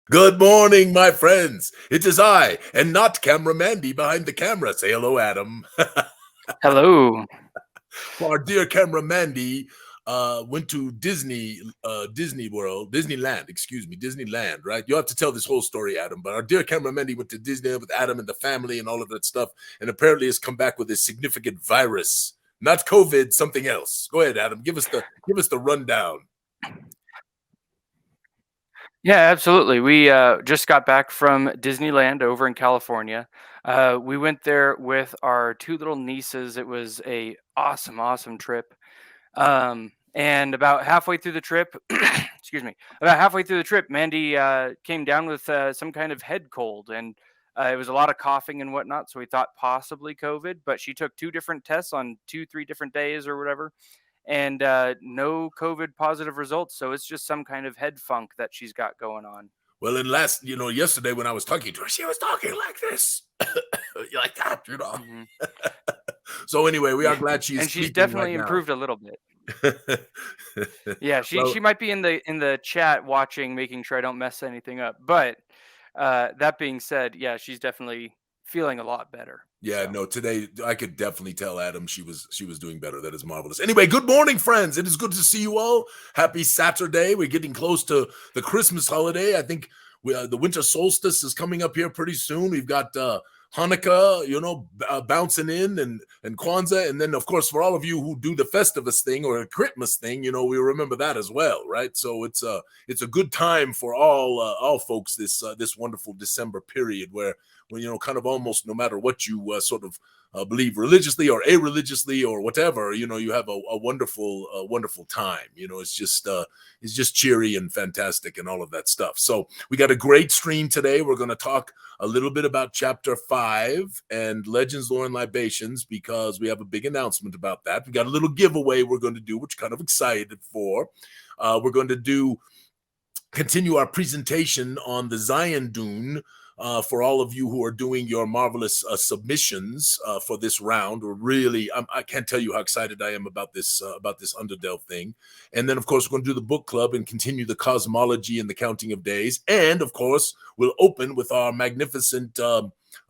Good morning, my friends. It is I, and not Camera Mandy behind the camera. Say hello, Adam. Hello. Our dear Camera Mandy went to Disneyland, excuse me, Disneyland, right? You have to tell this whole story, Adam. But our dear Camera Mandy went to Disneyland with Adam and the family and all of that stuff, and apparently has come back with a significant virus. Not COVID, something else. Go ahead, Adam. Give us the rundown. Yeah, absolutely. We just got back from Disneyland over in California. We went there with our two little nieces. It was a awesome trip. And about halfway through the trip, excuse me, about halfway through the trip, Mandy came down with some kind of head cold, and it was a lot of coughing and whatnot. So we thought possibly COVID, but she took two different tests on 3 different days or whatever, and no COVID positive results. So it's just some kind of head funk that she's got going on. Well, and yesterday when I was talking to her, she was talking like this, like that, Mm-hmm. So anyway, we are glad she's and she's speaking definitely right improved a little bit. now. Yeah, Well, she might be in the chat watching, making sure I don't mess anything up. But that being said, yeah, she's definitely feeling a lot better. yeah, So no, today I could definitely tell Adam she was doing better. That is marvelous. Anyway, good morning, friends. It is good to see you all. Happy Saturday. We're getting close to the Christmas holiday. I think the winter solstice is coming up here pretty soon. We've got Hanukkah, bouncing in, and Kwanzaa, and then of course for all of you who do the Festivus thing or a Christmas thing, we remember that as well, right? So it's a good time for all folks this wonderful December period where kind of almost no matter what you sort of believe religiously or a-religiously or whatever, you have a wonderful time. It's just cheery and fantastic and all of that stuff. So we got a great stream today. We're going to talk a little bit about chapter 5 and Legends, Lore, and Libations because we have a big announcement about that. We got a little giveaway we're going to do, which I'm kind of excited for. We're going to continue our presentation on the Zyanduun. For all of you who are doing your marvelous submissions for this round, I can't tell you how excited I am about this Underdelve thing. And then, of course, we're going to do the book club and continue the cosmology and the counting of days. And, of course, we'll open with our magnificent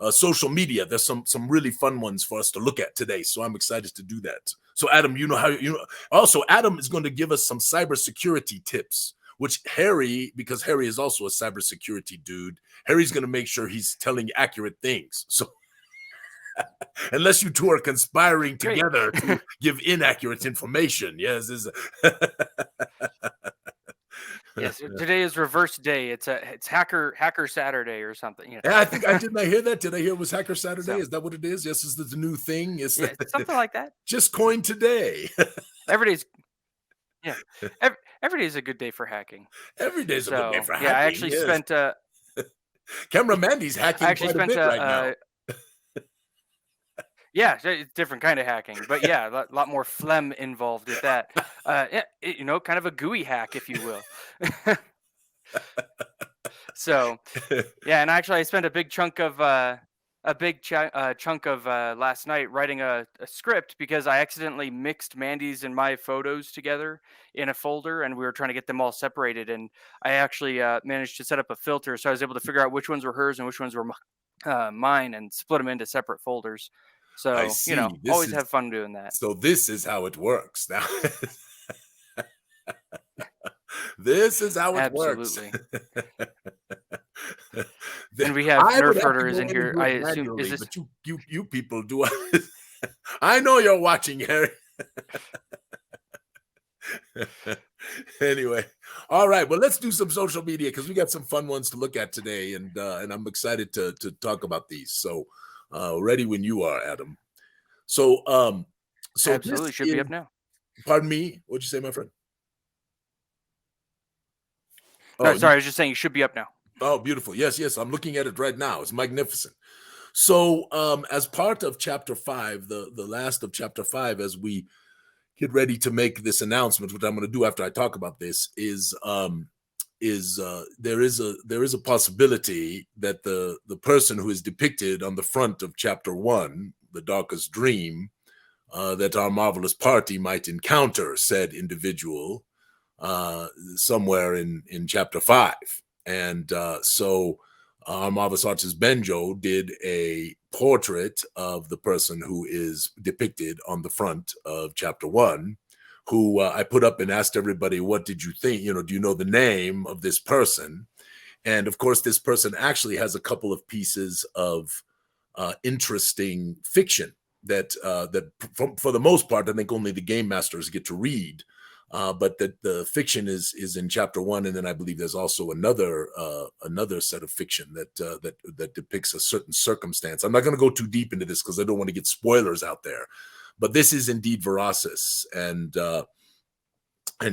social media. There's some really fun ones for us to look at today. So I'm excited to do that. So, Adam, also, Adam is going to give us some cybersecurity tips, which because Harry is also a cybersecurity dude, Harry's going to make sure he's telling accurate things. So unless you two are conspiring together to give inaccurate information. Yes. yes, today is reverse day. It's hacker Saturday or something. Yeah, I think I hear that. Did I hear it was Hacker Saturday? So, is that what it is? Yes, is the new thing? Yeah, something like that. Just coined today. Every day's a good day for hacking. Every day's a good day for hacking. Yeah, I actually spent Camera Mandy's hacking quite a bit right now. Yeah, it's different kind of hacking, but yeah, a lot more phlegm involved with that. Kind of a gooey hack, if you will. So, yeah, and actually, I spent a big chunk of last night writing a script because I accidentally mixed Mandy's and my photos together in a folder, and we were trying to get them all separated. And I actually managed to set up a filter, so I was able to figure out which ones were hers and which ones were mine, and split them into separate folders. So always have fun doing that. So this is how it works now. This is how it works. And we have Nerf herders in here. I assume is this? But you people do. I know you're watching, Harry. Anyway, all right. Well, let's do some social media because we got some fun ones to look at today, and I'm excited to talk about these. So, ready when you are, Adam. So absolutely should be up now. Pardon me. What'd you say, my friend? No, sorry, I was just saying you should be up now. Oh, beautiful. Yes. I'm looking at it right now. It's magnificent. So as part of chapter 5, the last of chapter 5, as we get ready to make this announcement, which I'm going to do after I talk about this, is there is a possibility that the person who is depicted on the front of chapter 1, the darkest dream, that our marvelous party might encounter said individual somewhere in chapter 5. And so our Marvelous Arts' Benjo did a portrait of the person who is depicted on the front of chapter 1, who I put up and asked everybody, what did you think? You know, do you know the name of this person? And of course, this person actually has a couple of pieces of interesting fiction that for the most part, I think only the game masters get to read. But the fiction is in chapter 1, and then I believe there's also another set of fiction that depicts a certain circumstance. I'm not going to go too deep into this because I don't want to get spoilers out there. But this is indeed Verasis, and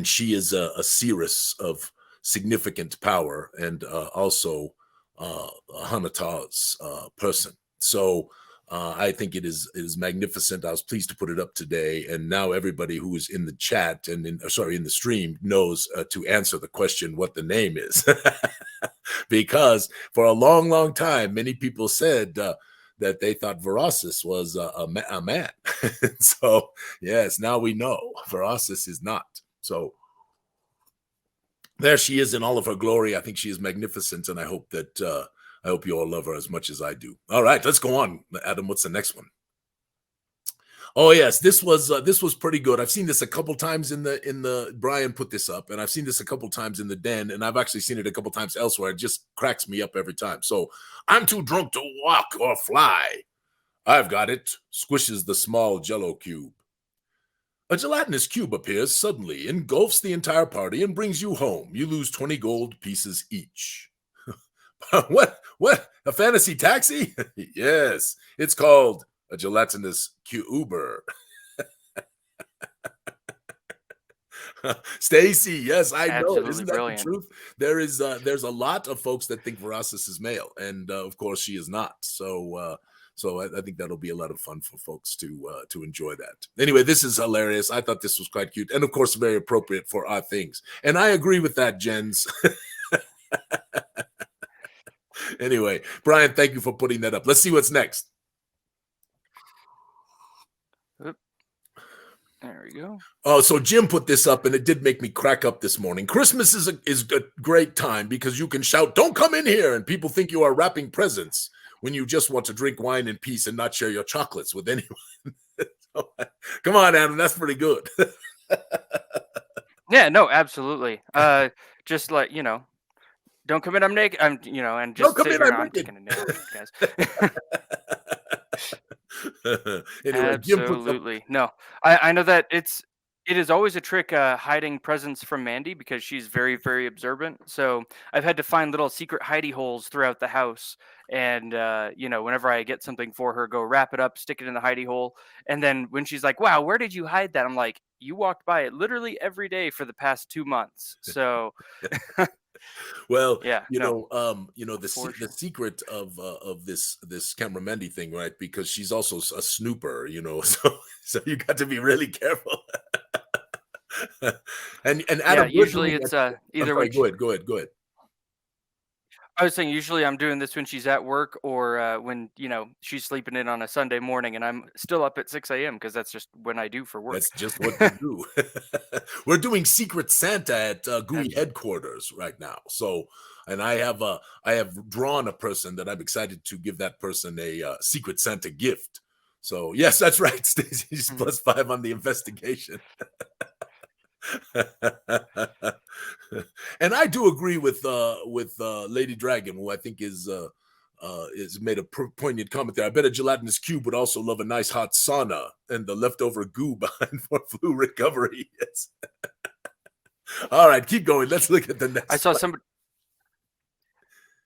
she is a seeress of significant power, and also Hanata's person. So I think it is magnificent. I was pleased to put it up today, and now everybody who is in the chat and in the stream knows to answer the question what the name is, because for a long time many people said that they thought Verasis was a man. So yes, now we know Verasis is not. So there she is in all of her glory. I think she is magnificent, and I hope that I hope you all love her as much as I do. All right, let's go on. Adam, what's the next one? Oh yes, this was pretty good. I've seen this a couple times in the Brian put this up, and I've seen this a couple times in the den, and I've actually seen it a couple times elsewhere. It just cracks me up every time. So I'm too drunk to walk or fly. I've got it. Squishes the small Jello cube. A gelatinous cube appears suddenly, engulfs the entire party, and brings you home. You lose 20 gold pieces each. What? A fantasy taxi? Yes, it's called a gelatinous cuber. Stacy, yes, I know. Isn't that brilliant. The truth? There's a lot of folks that think Verasis is male, and of course she is not. So I think that'll be a lot of fun for folks to enjoy that. Anyway, this is hilarious. I thought this was quite cute, and of course very appropriate for our things. And I agree with that, Jens. Anyway, Brian, thank you for putting that up. Let's see what's next. There we go. Oh, so Jim put this up, and it did make me crack up this morning. Christmas is a great time because you can shout, "Don't come in here," and people think you are wrapping presents when you just want to drink wine in peace and not share your chocolates with anyone. Come on, Adam, that's pretty good. Yeah, no, absolutely. Just like, don't come in, I'm naked. I'm, and just don't come in, I'm taking a nail, guys. Anyway, absolutely. No, I know that it is always a trick hiding presents from Mandy because she's very, very observant. So I've had to find little secret hidey holes throughout the house. And, whenever I get something for her, go wrap it up, stick it in the hidey hole. And then when she's like, "Wow, where did you hide that?" I'm like, "You walked by it literally every day for the past 2 months." So well, yeah, the secret of this Camera Mandy thing, right? Because she's also a snooper, so you got to be really careful. and Adam, usually it's either way. Go ahead. I was saying usually I'm doing this when she's at work or when, she's sleeping in on a Sunday morning and I'm still up at 6 a.m. because that's just when I do for work. That's just what we do. We're doing Secret Santa at Gooey headquarters right now. So, and I have drawn a person that I'm excited to give that person a Secret Santa gift. So yes, that's right. Stacey's +5 on the investigation. And I do agree with Lady Dragon, who I think is made a poignant comment there. I bet a gelatinous cube would also love a nice hot sauna and the leftover goo behind for flu recovery. Yes. All right, keep going. Let's look at the next.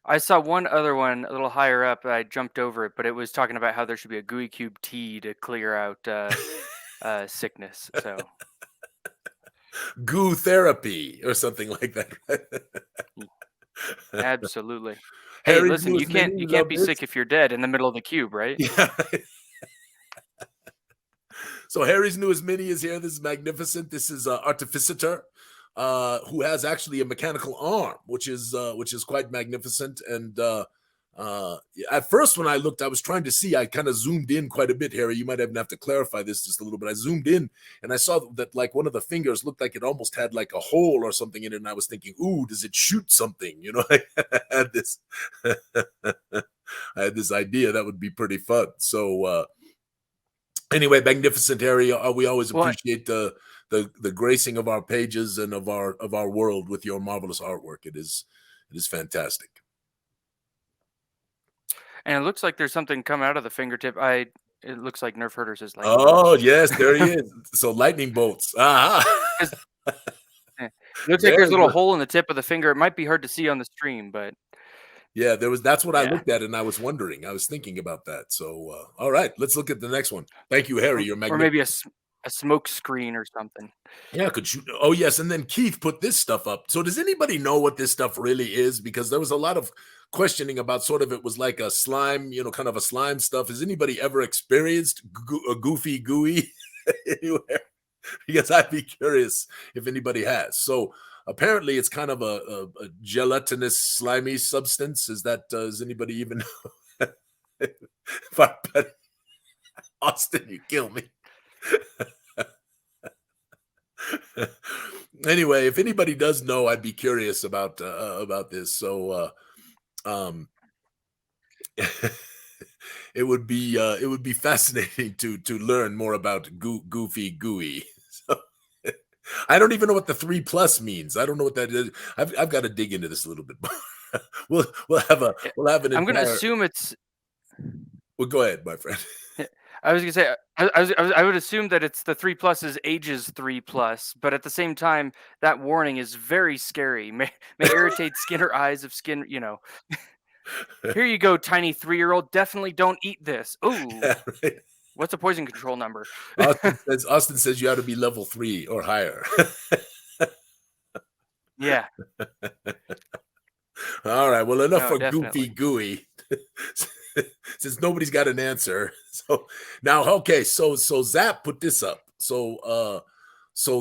I saw one other one a little higher up. I jumped over it, but it was talking about how there should be a Gooey Cube tea to clear out sickness. So. Goo therapy or something like that. Absolutely. Hey, listen, you can't be sick if you're dead in the middle of the cube, right? Yeah. So Harry's newest mini is here. This is magnificent. This is Artificitor, who has actually a mechanical arm, which is quite magnificent. And At first, when I looked, I was trying to see. I kind of zoomed in quite a bit, Harry. You might even have to clarify this just a little bit. I zoomed in and I saw that like one of the fingers looked like it almost had like a hole or something in it, and I was thinking, "Ooh, does it shoot something?" You know, I had this, I had this idea that would be pretty fun. So anyway, magnificent, Harry. We always Well, appreciate the gracing of our pages and of our world with your marvelous artwork. It is fantastic. and it looks like there's something coming out of the fingertip. It looks like Nerf Herder says lightning Oh, bolts. yes, there he is. So lightning bolts. Ah, 'Cause, it looks like there's a very little good. hole in the tip of the finger. It might be hard to see on the stream, but Yeah, that's what I yeah. looked at, and I was wondering. I was thinking about that. So, all right, let's look at the next one. Thank you, Harry. You're Or magnificent. maybe a smoke screen or something. Yeah, could shoot. Oh, yes, and then Keith put this stuff up. So does anybody know what this stuff really is? Because there was a lot of questioning about sort of it was like a slime, kind of a slime stuff. Has anybody ever experienced a goofy gooey anywhere? Because I'd be curious if anybody has. So apparently, it's kind of a gelatinous, slimy substance. Does anybody even know? But Austin, you kill me. Anyway, if anybody does know, I'd be curious about this. So, um, it would be fascinating to learn more about goofy gooey. So, I don't even know what the 3+ means. I don't know what that is. I've got to dig into this a little bit more. We'll have an I'm gonna entire. assume it's. Well, go ahead, my friend. I was gonna say I would assume that it's the 3+ is ages 3+, but at the same time, that warning is very scary. May irritate skin or eyes of skin. Here you go, tiny 3-year-old. Definitely don't eat this. Ooh, Yeah, right. what's a poison control number? Austin says you ought to be level 3 or higher. Yeah, All right. Well, enough no, for goofy definitely. gooey. Since nobody's got an answer. So now, okay, so Zap put this up. So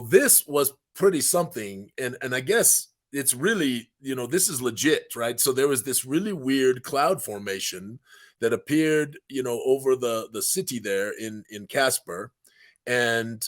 this was pretty something, and I guess it's really, this is legit, right? So there was this really weird cloud formation that appeared, over the city there in Casper, and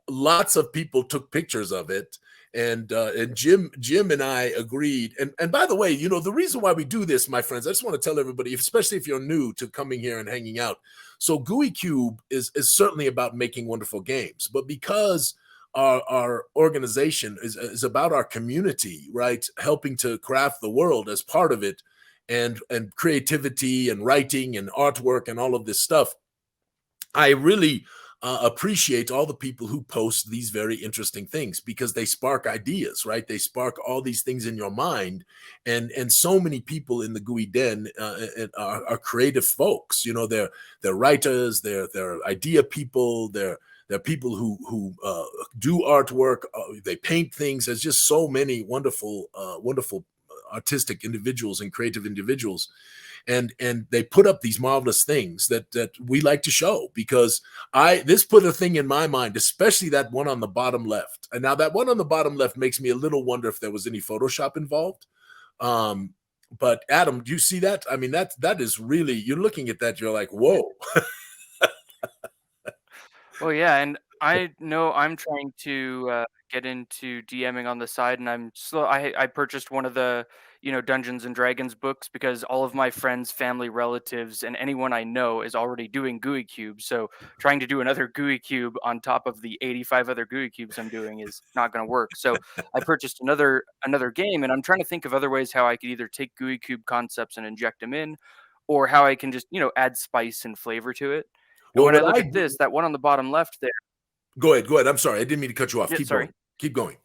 lots of people took pictures of it, and Jim and I agreed. And by the way, the reason why we do this, my friends, I just want to tell everybody, especially if you're new to coming here and hanging out. So Gooey Cube is certainly about making wonderful games, but because our organization is about our community, right? Helping to craft the world as part of it, and creativity and writing and artwork and all of this stuff. I really appreciate all the people who post these very interesting things, because they spark ideas, right? They spark all these things in your mind, and so many people in the Gooey Den are creative folks. They're writers, they're idea people, they're people who do artwork. They paint things. There's just so many wonderful artistic individuals and creative individuals, and they put up these marvelous things that we like to show, because this put a thing in my mind, especially that one on the bottom left. And now that one on the bottom left makes me a little wonder if there was any Photoshop involved. But Adam, do you see that? I mean, that is really, you're looking at that, you're like, whoa. Well, yeah, and I know I'm trying to get into DMing on the side, and I'm slow. I purchased one of the Dungeons and Dragons books because all of my friends, family, relatives, and anyone I know is already doing Gooey Cube. So trying to do another Gooey Cube on top of the 85 other Gooey Cubes I'm doing is not going to work. So I purchased another game, and I'm trying to think of other ways how I could either take Gooey Cube concepts and inject them in, or how I can just add spice and flavor to it. And Well, when I what look I at this, that one on the bottom left there. go ahead. I'm sorry, I didn't mean to cut you off. Yeah, Keep sorry. going. Keep going.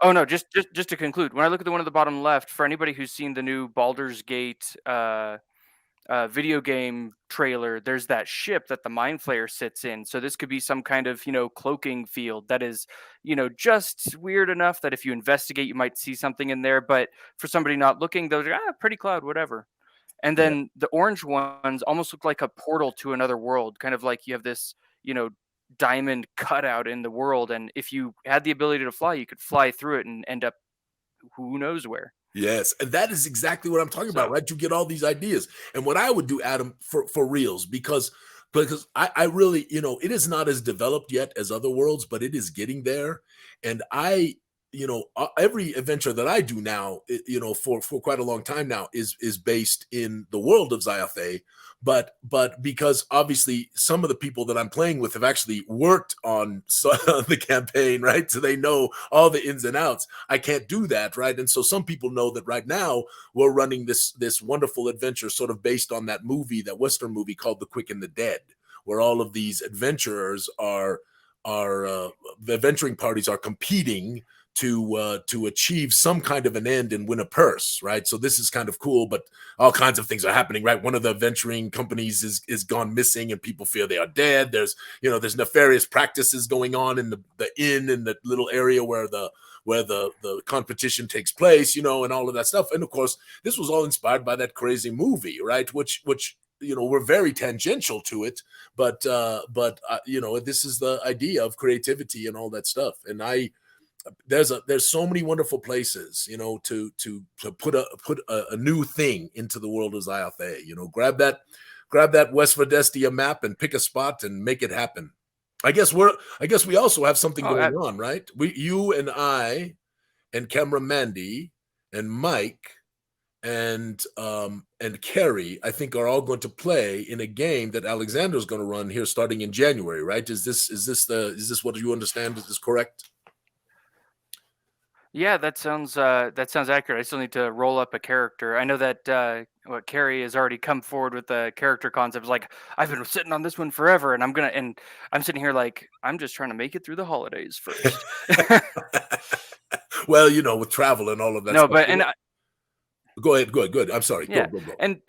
Oh no, just to conclude, when I look at the one at the bottom left, for anybody who's seen the new Baldur's Gate video game trailer, there's that ship that the Mind Flayer sits in. So this could be some kind of cloaking field that is just weird enough that if you investigate, you might see something in there. But for somebody not looking, those are pretty cloud, whatever. And Yeah. then the orange ones almost look like a portal to another world, kind of like you have this, diamond cutout in the world. And if you had the ability to fly, you could fly through it and end up who knows where. Yes, and that is exactly what I'm talking about, So right? You get all these ideas, and what I would do, Adam, for reals, because I really, it is not as developed yet as other worlds, but it is getting there, and every adventure that I do now, for quite a long time now, is based in the world of Zyathé, but because obviously some of the people that I'm playing with have actually worked on the campaign, right? So they know all the ins and outs. I can't do that, right? And so some people know that right now we're running this wonderful adventure sort of based on that movie, that Western movie called The Quick and the Dead, where all of these adventurers are the adventuring parties are competing to achieve some kind of an end and win a purse, right? So this is kind of cool, but all kinds of things are happening, right? One of the venturing companies is gone missing, and people fear they are dead. There's nefarious practices going on in the inn, in the little area where the competition takes place, and all of that stuff. And of course, this was all inspired by that crazy movie, right? Which we're very tangential to it, but this is the idea of creativity and all that stuff. And there's so many wonderful places, to put a new thing into the world of Zyathé. Grab that West Verdestia map and pick a spot and make it happen. I guess we also have something oh, going on, right? You and I and camera Mandy and Mike and Carrie, I think, are all going to play in a game that Alexander's going to run here starting in January, right? Is this what you understand? Is this correct? yeah, that sounds accurate. I still need to roll up a character. I know that what Carrie has already come forward with the character concepts. Like, I've been sitting on this one forever, and I'm sitting here like I'm just trying to make it through the holidays first. Well, with travel and all of that No, stuff. but Go ahead. Good. I'm sorry. yeah, Go. and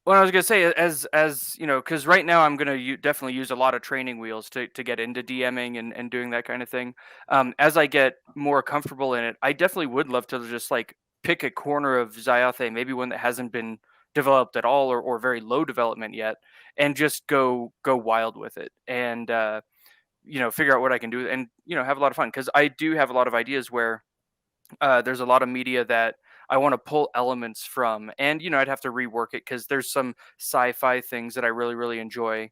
what I was gonna say, as you know, because right now I'm gonna definitely use a lot of training wheels to get into DMing and doing that kind of thing. As I get more comfortable in it, I definitely would love to just like pick a corner of Zyathé, maybe one that hasn't been developed at all or very low development yet, and just go wild with it and figure out what I can do and have a lot of fun because I do have a lot of ideas where there's a lot of media that I want to pull elements from, and I'd have to rework it because there's some sci-fi things that I really really enjoy,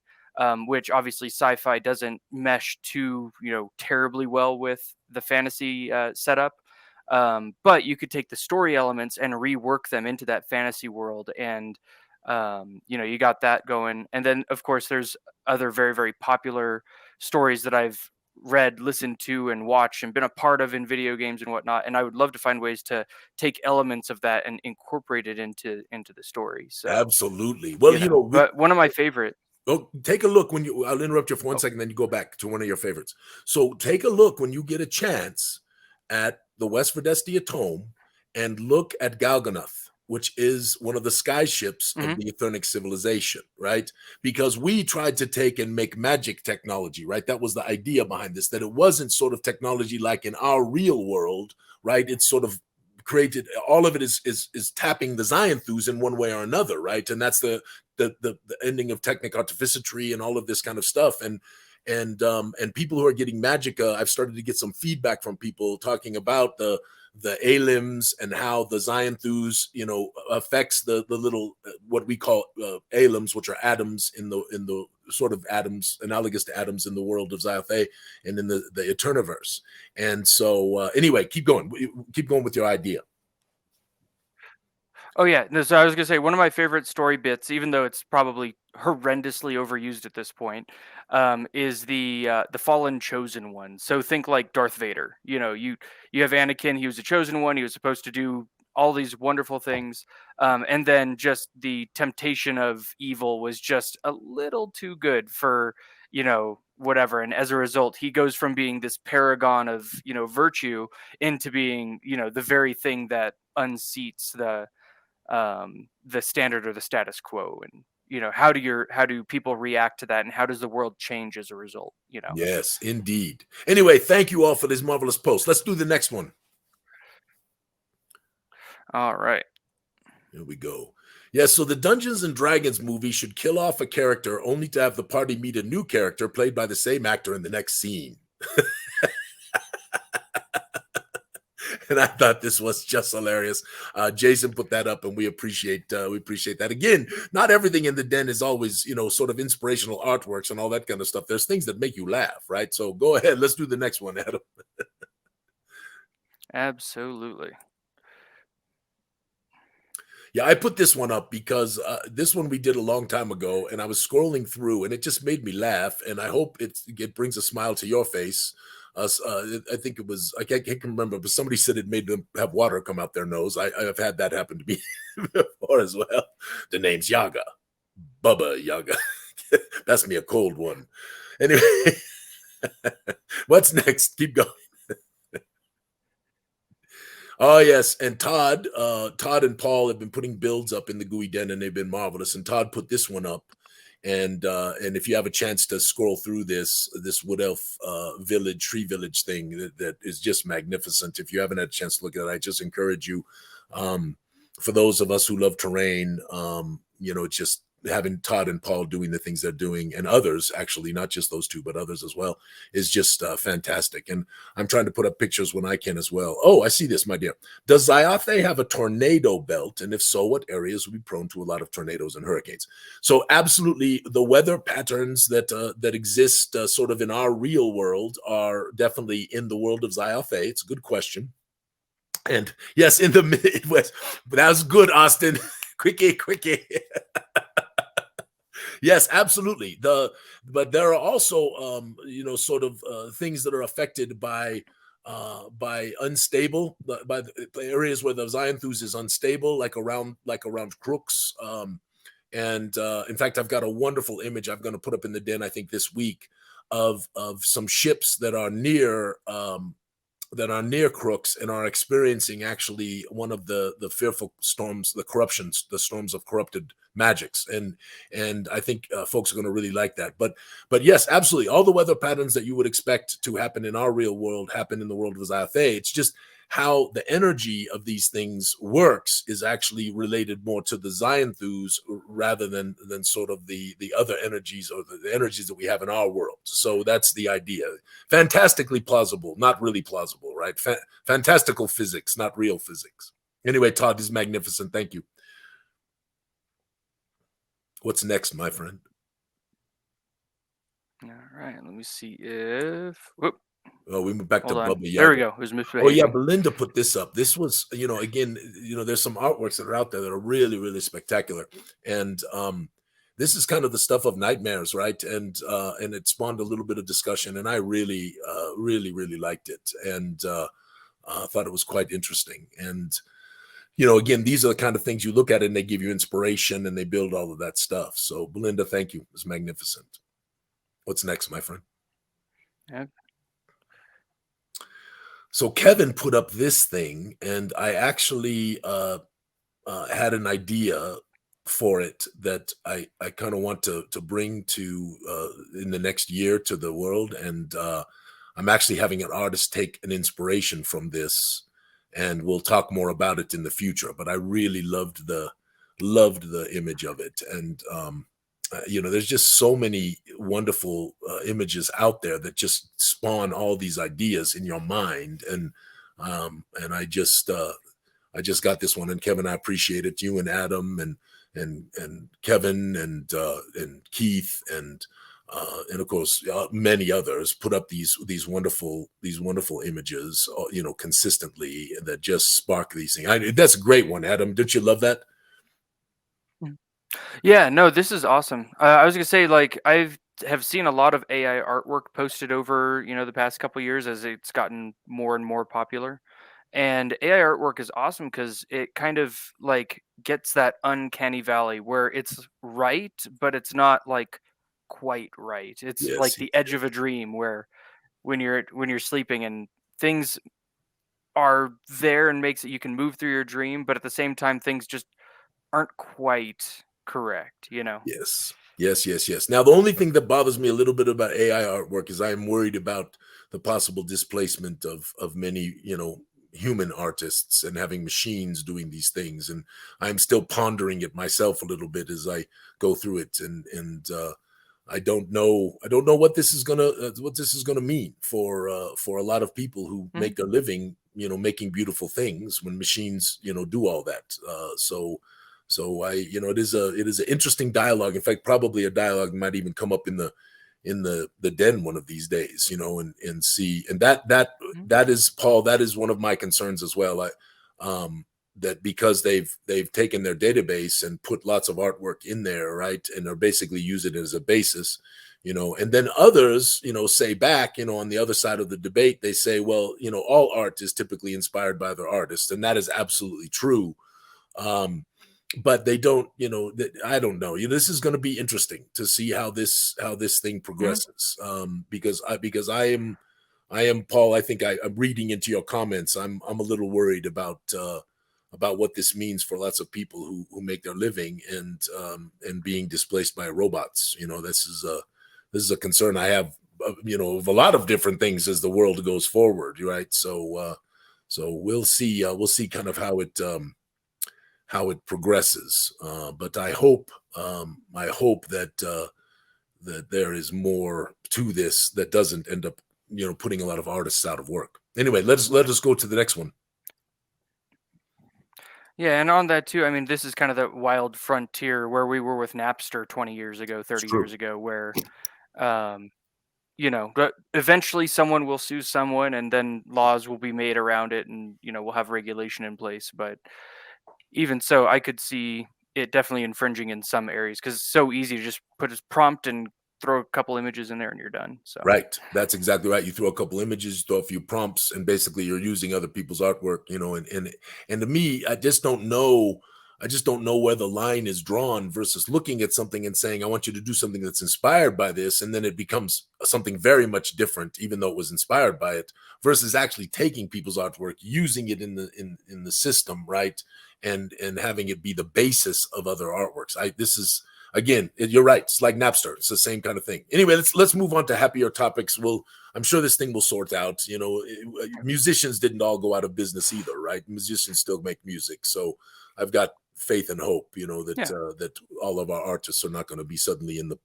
which obviously sci-fi doesn't mesh too terribly well with the fantasy setup. But you could take the story elements and rework them into that fantasy world, and you got that going. And then of course there's other very very popular stories that I've read, listened to, and watched, and been a part of in video games and whatnot. And I would love to find ways to take elements of that and incorporate it into the story. So, Absolutely. Well, but one of my favorite. take a look I'll interrupt you for 1 second, then you go back to one of your favorites. So take a look when you get a chance at the West Verdestia Tome and look at Galganoth, which is one of the sky ships of the Eternic civilization, right? Because we tried to take and make magic technology, right? That was the idea behind this, that it wasn't sort of technology like in our real world, right? It's sort of created, all of it is tapping the Zyanthus in one way or another, right? And that's the ending of technic artificity and all of this kind of stuff. And people who are getting magicka, I've started to get some feedback from people talking about the alims and how the Zyanthus, affects the little what we call alims, which are atoms in the sort of atoms analogous to atoms in the world of Zyathé and in the Eterniverse. And so anyway, keep going with your idea. Oh yeah, no, so I was gonna say one of my favorite story bits, even though it's probably horrendously overused at this point, is the fallen chosen one. So think like Darth Vader. You have Anakin. He was a chosen one. He was supposed to do all these wonderful things, and then just the temptation of evil was just a little too good for whatever. And as a result, he goes from being this paragon of virtue into being the very thing that unseats the standard or the status quo. And how do people react to that, and how does the world change as a result. Yes, indeed. Anyway, thank you all for this marvelous post. Let's do the next one. All right. Here we go. Yes, so the Dungeons and Dragons movie should kill off a character only to have the party meet a new character played by the same actor in the next scene. And I thought this was just hilarious. Jason put that up, and we appreciate that. Again, not everything in the den is always, sort of inspirational artworks and all that kind of stuff. There's things that make you laugh, right? So go ahead, let's do the next one, Adam. Absolutely. Yeah, I put this one up because this one we did a long time ago, and I was scrolling through, and it just made me laugh. And I hope it brings a smile to your face. I think it was I can't remember, but somebody said it made them have water come out their nose. I've had that happen to me before as well. The name's Yaga, Bubba Yaga. That's me a cold one. Anyway, what's next? Keep going. Oh yes, and Todd and Paul have been putting builds up in the Gooey Den, and they've been marvelous. And Todd put this one up, and if you have a chance to scroll through this Wood Elf tree village thing, that is just magnificent. If you haven't had a chance to look at it, I just encourage you. For those of us who love terrain, just having Todd and Paul doing the things they're doing, and others actually, not just those two, but others as well, is just fantastic. And I'm trying to put up pictures when I can as well. Oh, I see this, my dear. Does Zyathé have a tornado belt? And if so, what areas would be prone to a lot of tornadoes and hurricanes? So absolutely, the weather patterns that exist sort of in our real world are definitely in the world of Zyathé. It's a good question. And yes, in the Midwest. But that was good, Austin. Quickie. Yes, absolutely. But there are also sort of things that are affected by unstable, by the areas where the Zyanduun is unstable, like around Crooks. And in fact, I've got a wonderful image I'm going to put up in the den, I think this week, of some ships that are near Crooks and are experiencing actually one of the fearful storms, the storms of corrupted magics, and I think folks are going to really like that. But yes, absolutely, all the weather patterns that you would expect to happen in our real world happen in the world of Zyathé. It's just how the energy of these things works is actually related more to the Zyanduun rather than sort of the other energies, or the energies that we have in our world. So that's the idea. Fantastically plausible, not really plausible, right? Fantastical physics, not real physics. Anyway, Todd, this is magnificent. Thank you. What's next, my friend? All right, let me see if. Whoop. Oh, we went back to Bubba Yaga. There we go. It was misbehaving. Oh yeah, Belinda put this up. This was, again, there's some artworks that are out there that are really, really spectacular. And this is kind of the stuff of nightmares, right? And it spawned a little bit of discussion, and I really, really liked it, and thought it was quite interesting. And again, these are the kind of things you look at and they give you inspiration and they build all of that stuff. So Belinda, thank you. It's magnificent. What's next, my friend? Yeah. So Kevin put up this thing, and I actually had an idea for it that I kind of want to bring to in the next year to the world. And I'm actually having an artist take an inspiration from this, and we'll talk more about it in the future. But I really loved the image of it. And there's just so many wonderful images out there that just spawn all these ideas in your mind. And I just got this one. And Kevin, I appreciate it. You and Adam and Kevin and Keith and of course many others put up these wonderful images, consistently, that just spark these things. That's a great one, Adam. Didn't you love that? Yeah, no, this is awesome. I was gonna say, like, have seen a lot of AI artwork posted over, the past couple years as it's gotten more and more popular. And AI artwork is awesome because it kind of like gets that uncanny valley where it's right, but it's not like quite right. It's like the edge of a dream where when you're sleeping and things are there and makes it you can move through your dream, but at the same time things just aren't quite correct. Yes. Now, the only thing that bothers me a little bit about AI artwork is I am worried about the possible displacement of many, human artists, and having machines doing these things. And I'm still pondering it myself a little bit as I go through it. And I don't know what this is gonna mean for a lot of people who make a living, making beautiful things when machines do all that. So I it is an interesting dialogue. In fact, probably a dialogue might even come up in the den one of these days, and see. And that is, Paul, that is one of my concerns as well. That because they've taken their database and put lots of artwork in there, right, and are basically use it as a basis, and then others, say back, on the other side of the debate, they say, well, all art is typically inspired by other artists, and that is absolutely true. But they don't, I don't know. This is going to be interesting to see how this thing progresses. Because I am Paul. I think I'm reading into your comments. I'm a little worried about what this means for lots of people who make their living and being displaced by robots. This is a concern I have. Of a lot of different things as the world goes forward, right? So we'll see. We'll see kind of how it progresses. But I hope that there is more to this that doesn't end up putting a lot of artists out of work. Anyway, let us go to the next one. Yeah, and on that too, I mean, this is kind of the wild frontier where we were with Napster 20 years ago, 30 years ago, where, but eventually someone will sue someone and then laws will be made around it and, we'll have regulation in place. But even so, I could see it definitely infringing in some areas because it's so easy to just put a prompt and throw a couple images in there and you're done. So right, that's exactly right. You throw a couple images, you throw a few prompts, and basically you're using other people's artwork. And to me, I just don't know where the line is drawn versus looking at something and saying, I want you to do something that's inspired by this, and then it becomes something very much different, even though it was inspired by it, versus actually taking people's artwork, using it in the system, right, and having it be the basis of other artworks. This is, again, you're right. It's like Napster. It's the same kind of thing. Anyway, let's move on to happier topics. I'm sure this thing will sort out. Musicians didn't all go out of business either, right? Musicians still make music. So I've got faith and hope, that all of our artists are not going to be suddenly in the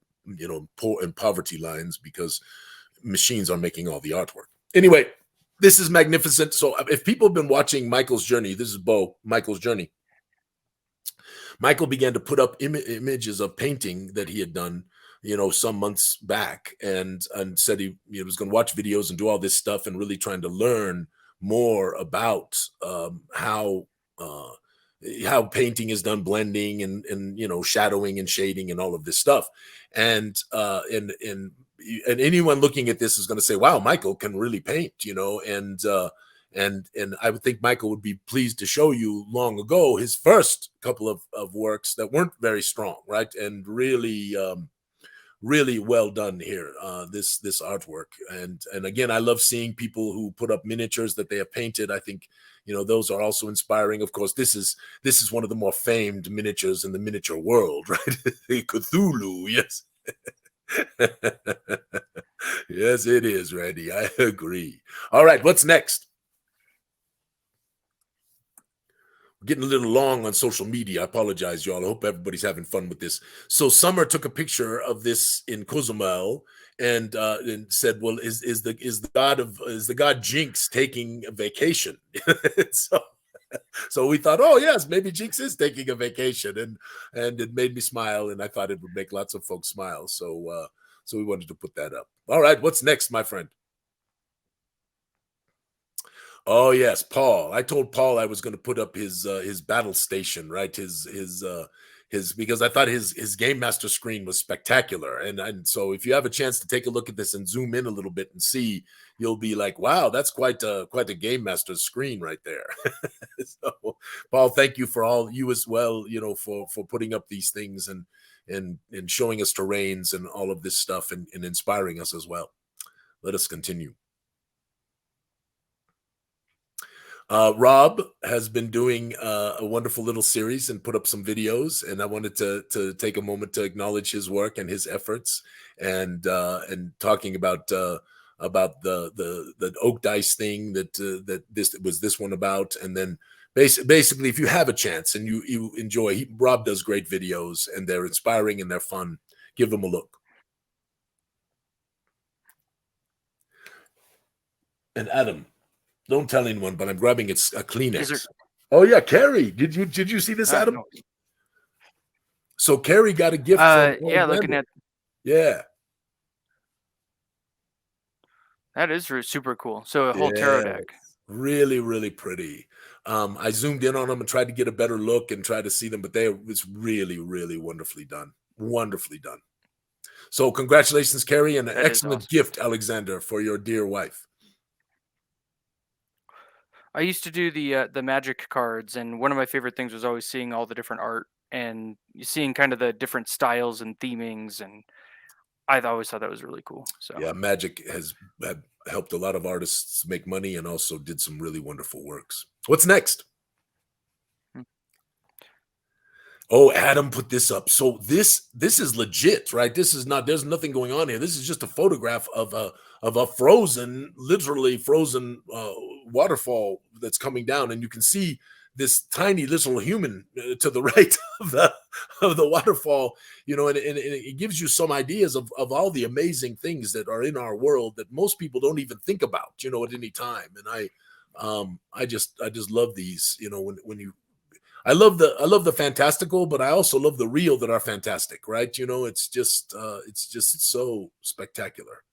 poor and poverty lines because machines are making all the artwork. Anyway, this is magnificent. So if people have been watching Michael's journey, this is Michael's journey. Michael began to put up images of painting that he had done, some months back, and said he was going to watch videos and do all this stuff and really trying to learn more about how painting is done, blending and shadowing and shading and all of this stuff. And anyone looking at this is going to say, wow, Michael can really paint, and I would think Michael would be pleased to show you long ago his first couple of works that weren't very strong, right? And really, really well done here, this artwork. And again, I love seeing people who put up miniatures that they have painted. I think, those are also inspiring. Of course, this is one of the more famed miniatures in the miniature world, right? Cthulhu, yes. Yes, it is, Randy. I agree. All right, what's next? Getting a little long on social media. I apologize, y'all. I hope everybody's having fun with this. So Summer took a picture of this in Cozumel and said, "Well, is the god Jinx taking a vacation?" So we thought, oh yes, maybe Jinx is taking a vacation, and it made me smile, and I thought it would make lots of folks smile. So we wanted to put that up. All right, what's next, my friend? Oh yes, Paul. I told Paul I was going to put up his battle station, right? His because I thought his game master screen was spectacular, and so if you have a chance to take a look at this and zoom in a little bit and see, you'll be like, wow, that's quite a game master screen right there. So, Paul, thank you for all you as well, for putting up these things and showing us terrains and all of this stuff and inspiring us as well. Let us continue. Rob has been doing a wonderful little series and put up some videos, and I wanted to take a moment to acknowledge his work and his efforts, and talking about the oak dice thing that this one about, and then basically if you have a chance and you enjoy, Rob does great videos and they're inspiring and they're fun. Give them a look. And Adam, Don't tell anyone, but I'm grabbing a Kleenex. There... Oh yeah, Carrie, did you see this, Adam? No. So Carrie got a gift from yeah, looking at... Yeah. That is super cool. So a whole tarot deck. Really, really pretty. I zoomed in on them and tried to get a better look and try to see them, but it's really, really wonderfully done. Wonderfully done. So congratulations, Carrie, and an excellent gift, Alexander, for your dear wife. I used to do the magic cards, and one of my favorite things was always seeing all the different art and seeing kind of the different styles and themings, and I always thought that was really cool. So yeah, magic has helped a lot of artists make money and also did some really wonderful works. What's next? Oh, Adam put this up. So this is legit, right? This is not, there's nothing going on here. This is just a photograph of a frozen, literally frozen waterfall that's coming down, and you can see this tiny little human to the right of the waterfall, you know, and it gives you some ideas of all the amazing things that are in our world that most people don't even think about, you know, at any time. And I just love these, you know, when you, I love the fantastical, but I also love the real that are fantastic, right? You know, it's just so spectacular.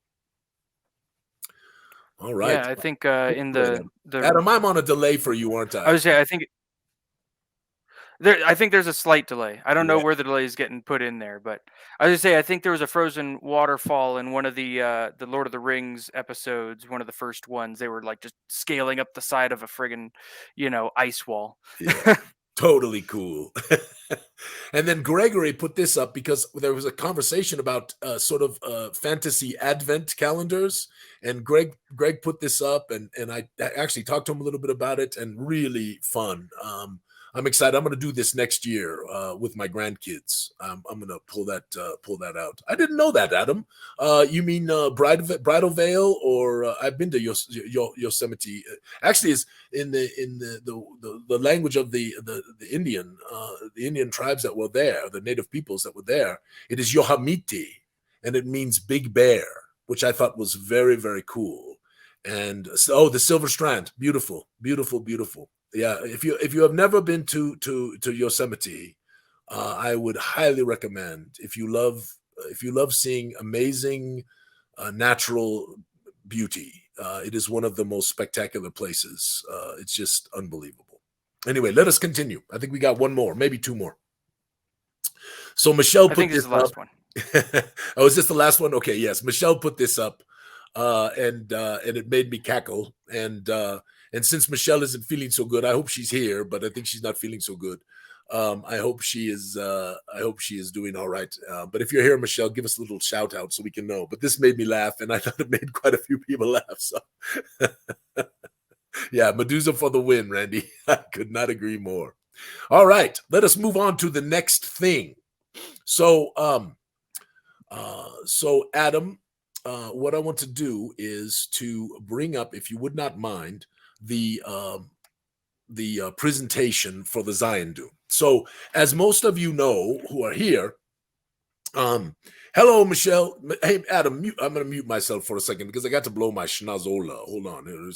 All right. Yeah, I think in the Adam, I'm on a delay for you, aren't I? I would say I think there's a slight delay. I don't know where the delay is getting put in there, but I was gonna say I think there was a frozen waterfall in one of the Lord of the Rings episodes, one of the first ones. They were like just scaling up the side of a friggin', you know, ice wall. Yeah. Totally cool. And then Gregory put this up because there was a conversation about sort of fantasy advent calendars, and Greg put this up, and I actually talked to him a little bit about it, and really fun. I'm excited. I'm going to do this next year with my grandkids. I'm going to pull that out. I didn't know that, Adam. You mean Bridal Veil, or I've been to Yosemite. Actually, is in the language of the Indian tribes that were there, the native peoples that were there. It is Yohamiti, and it means big bear, which I thought was very, very cool. And the Silver Strand, beautiful, beautiful, beautiful. Yeah, if you have never been to Yosemite, I would highly recommend. If you love seeing amazing natural beauty, it is one of the most spectacular places. It's just unbelievable. Anyway, let us continue. I think we got one more, maybe two more. So Michelle put this up. Oh, is this the last one? Okay, yes. Michelle put this up, and it made me cackle. And since Michelle isn't feeling so good, I hope she's here, but I think she's not feeling so good. I hope she is doing all right. But if you're here, Michelle, give us a little shout out so we can know. But this made me laugh, and I thought it made quite a few people laugh. So yeah, Medusa for the win, Randy. I could not agree more. All right, let us move on to the next thing. So Adam, what I want to do is to bring up, if you would not mind, the presentation for the Zyanduun. So, as most of you know who are here, hello, Michelle. Hey, Adam, I'm going to mute myself for a second because I got to blow my schnazola. Hold on.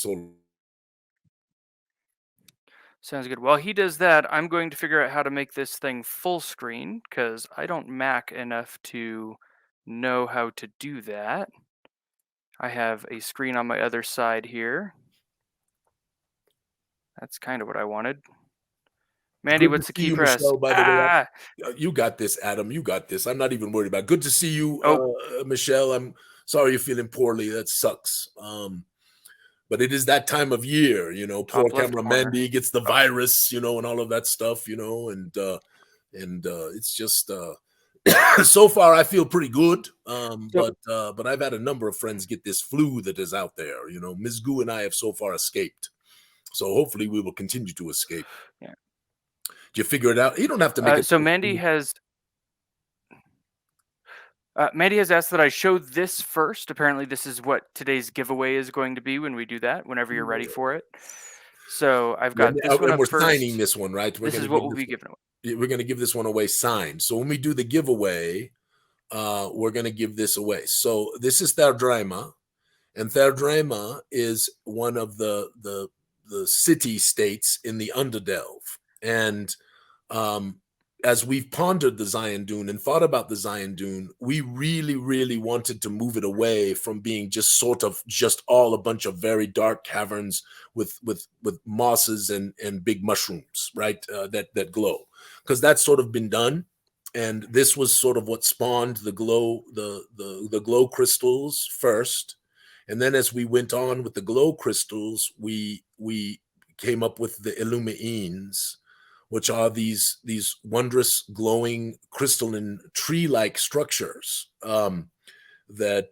Sounds good. While he does that, I'm going to figure out how to make this thing full screen because I don't Mac enough to know how to do that. I have a screen on my other side here. That's kind of what I wanted. Mandy, what's the key press? Michelle, by the way. You got this, Adam. You got this. I'm not even worried about it. Good to see you, Michelle. I'm sorry you're feeling poorly. That sucks. But it is that time of year, you know. Poor camera Mandy gets the virus, you know, and all of that stuff, you know, and it's just so far I feel pretty good. But I've had a number of friends get this flu that is out there. You know, Ms. Goo and I have so far escaped. So hopefully we will continue to escape. Yeah. Did you figure it out? You don't have to make it. So Mandy has asked that I show this first. Apparently this is what today's giveaway is going to be when we do that, whenever you're ready for it. So I've got this one up we're first. signing this one, right? This is what we'll be giving away. We're going to give this one away signed. So when we do the giveaway, we're going to give this away. So this is Therdrema. And Therdrema is one of the city states in the Underdelve. And as we've pondered the Zyanduun and thought about the Zyanduun, we really, really wanted to move it away from being just sort of just all a bunch of very dark caverns with mosses and big mushrooms, right? That glow, because that's sort of been done. And this was sort of what spawned the glow crystals first. And then as we went on with the glow crystals, we came up with the Illumiines, which are these wondrous glowing crystalline tree-like structures that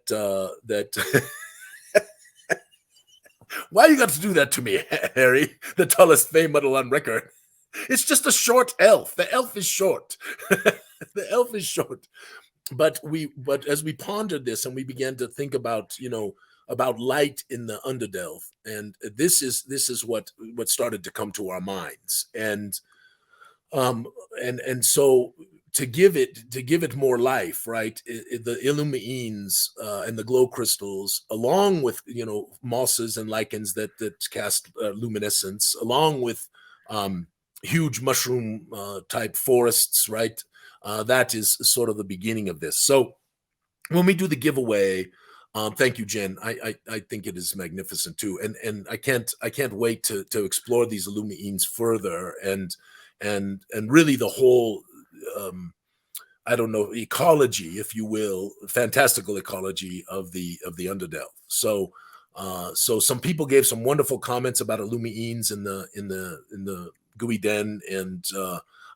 why you got to do that to me, Harry? The tallest Fey-muddle on record. It's just a short elf. The elf is short. The elf is short. But as we pondered this and we began to think about, about light in the Underdelve, and this is what started to come to our minds. And so to give it more life, right? The Illumiines and the glow crystals, along with mosses and lichens that cast luminescence, along with huge mushroom type forests, right? That is sort of the beginning of this. So when we do the giveaway, thank you, Jen. I think it is magnificent too, and I can't wait to explore these Illumiines further and really the whole I don't know, ecology, if you will, fantastical ecology of the Underdelve. So some people gave some wonderful comments about Illumiines in the Gooey Den, and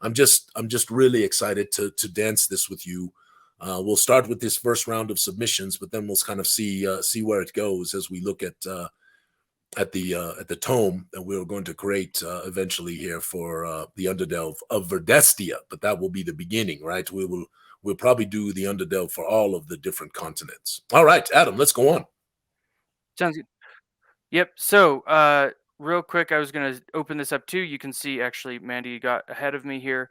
I'm just really excited to dance this with you. We'll start with this first round of submissions, but then we'll kind of see where it goes as we look at the tome that we're going to create eventually here for the Underdelve of Verdestia. But that will be the beginning, right? We'll probably do the Underdelve for all of the different continents. All right, Adam, let's go on. Sounds good. Yep. So real quick, I was going to open this up too. You can see actually Mandy got ahead of me here.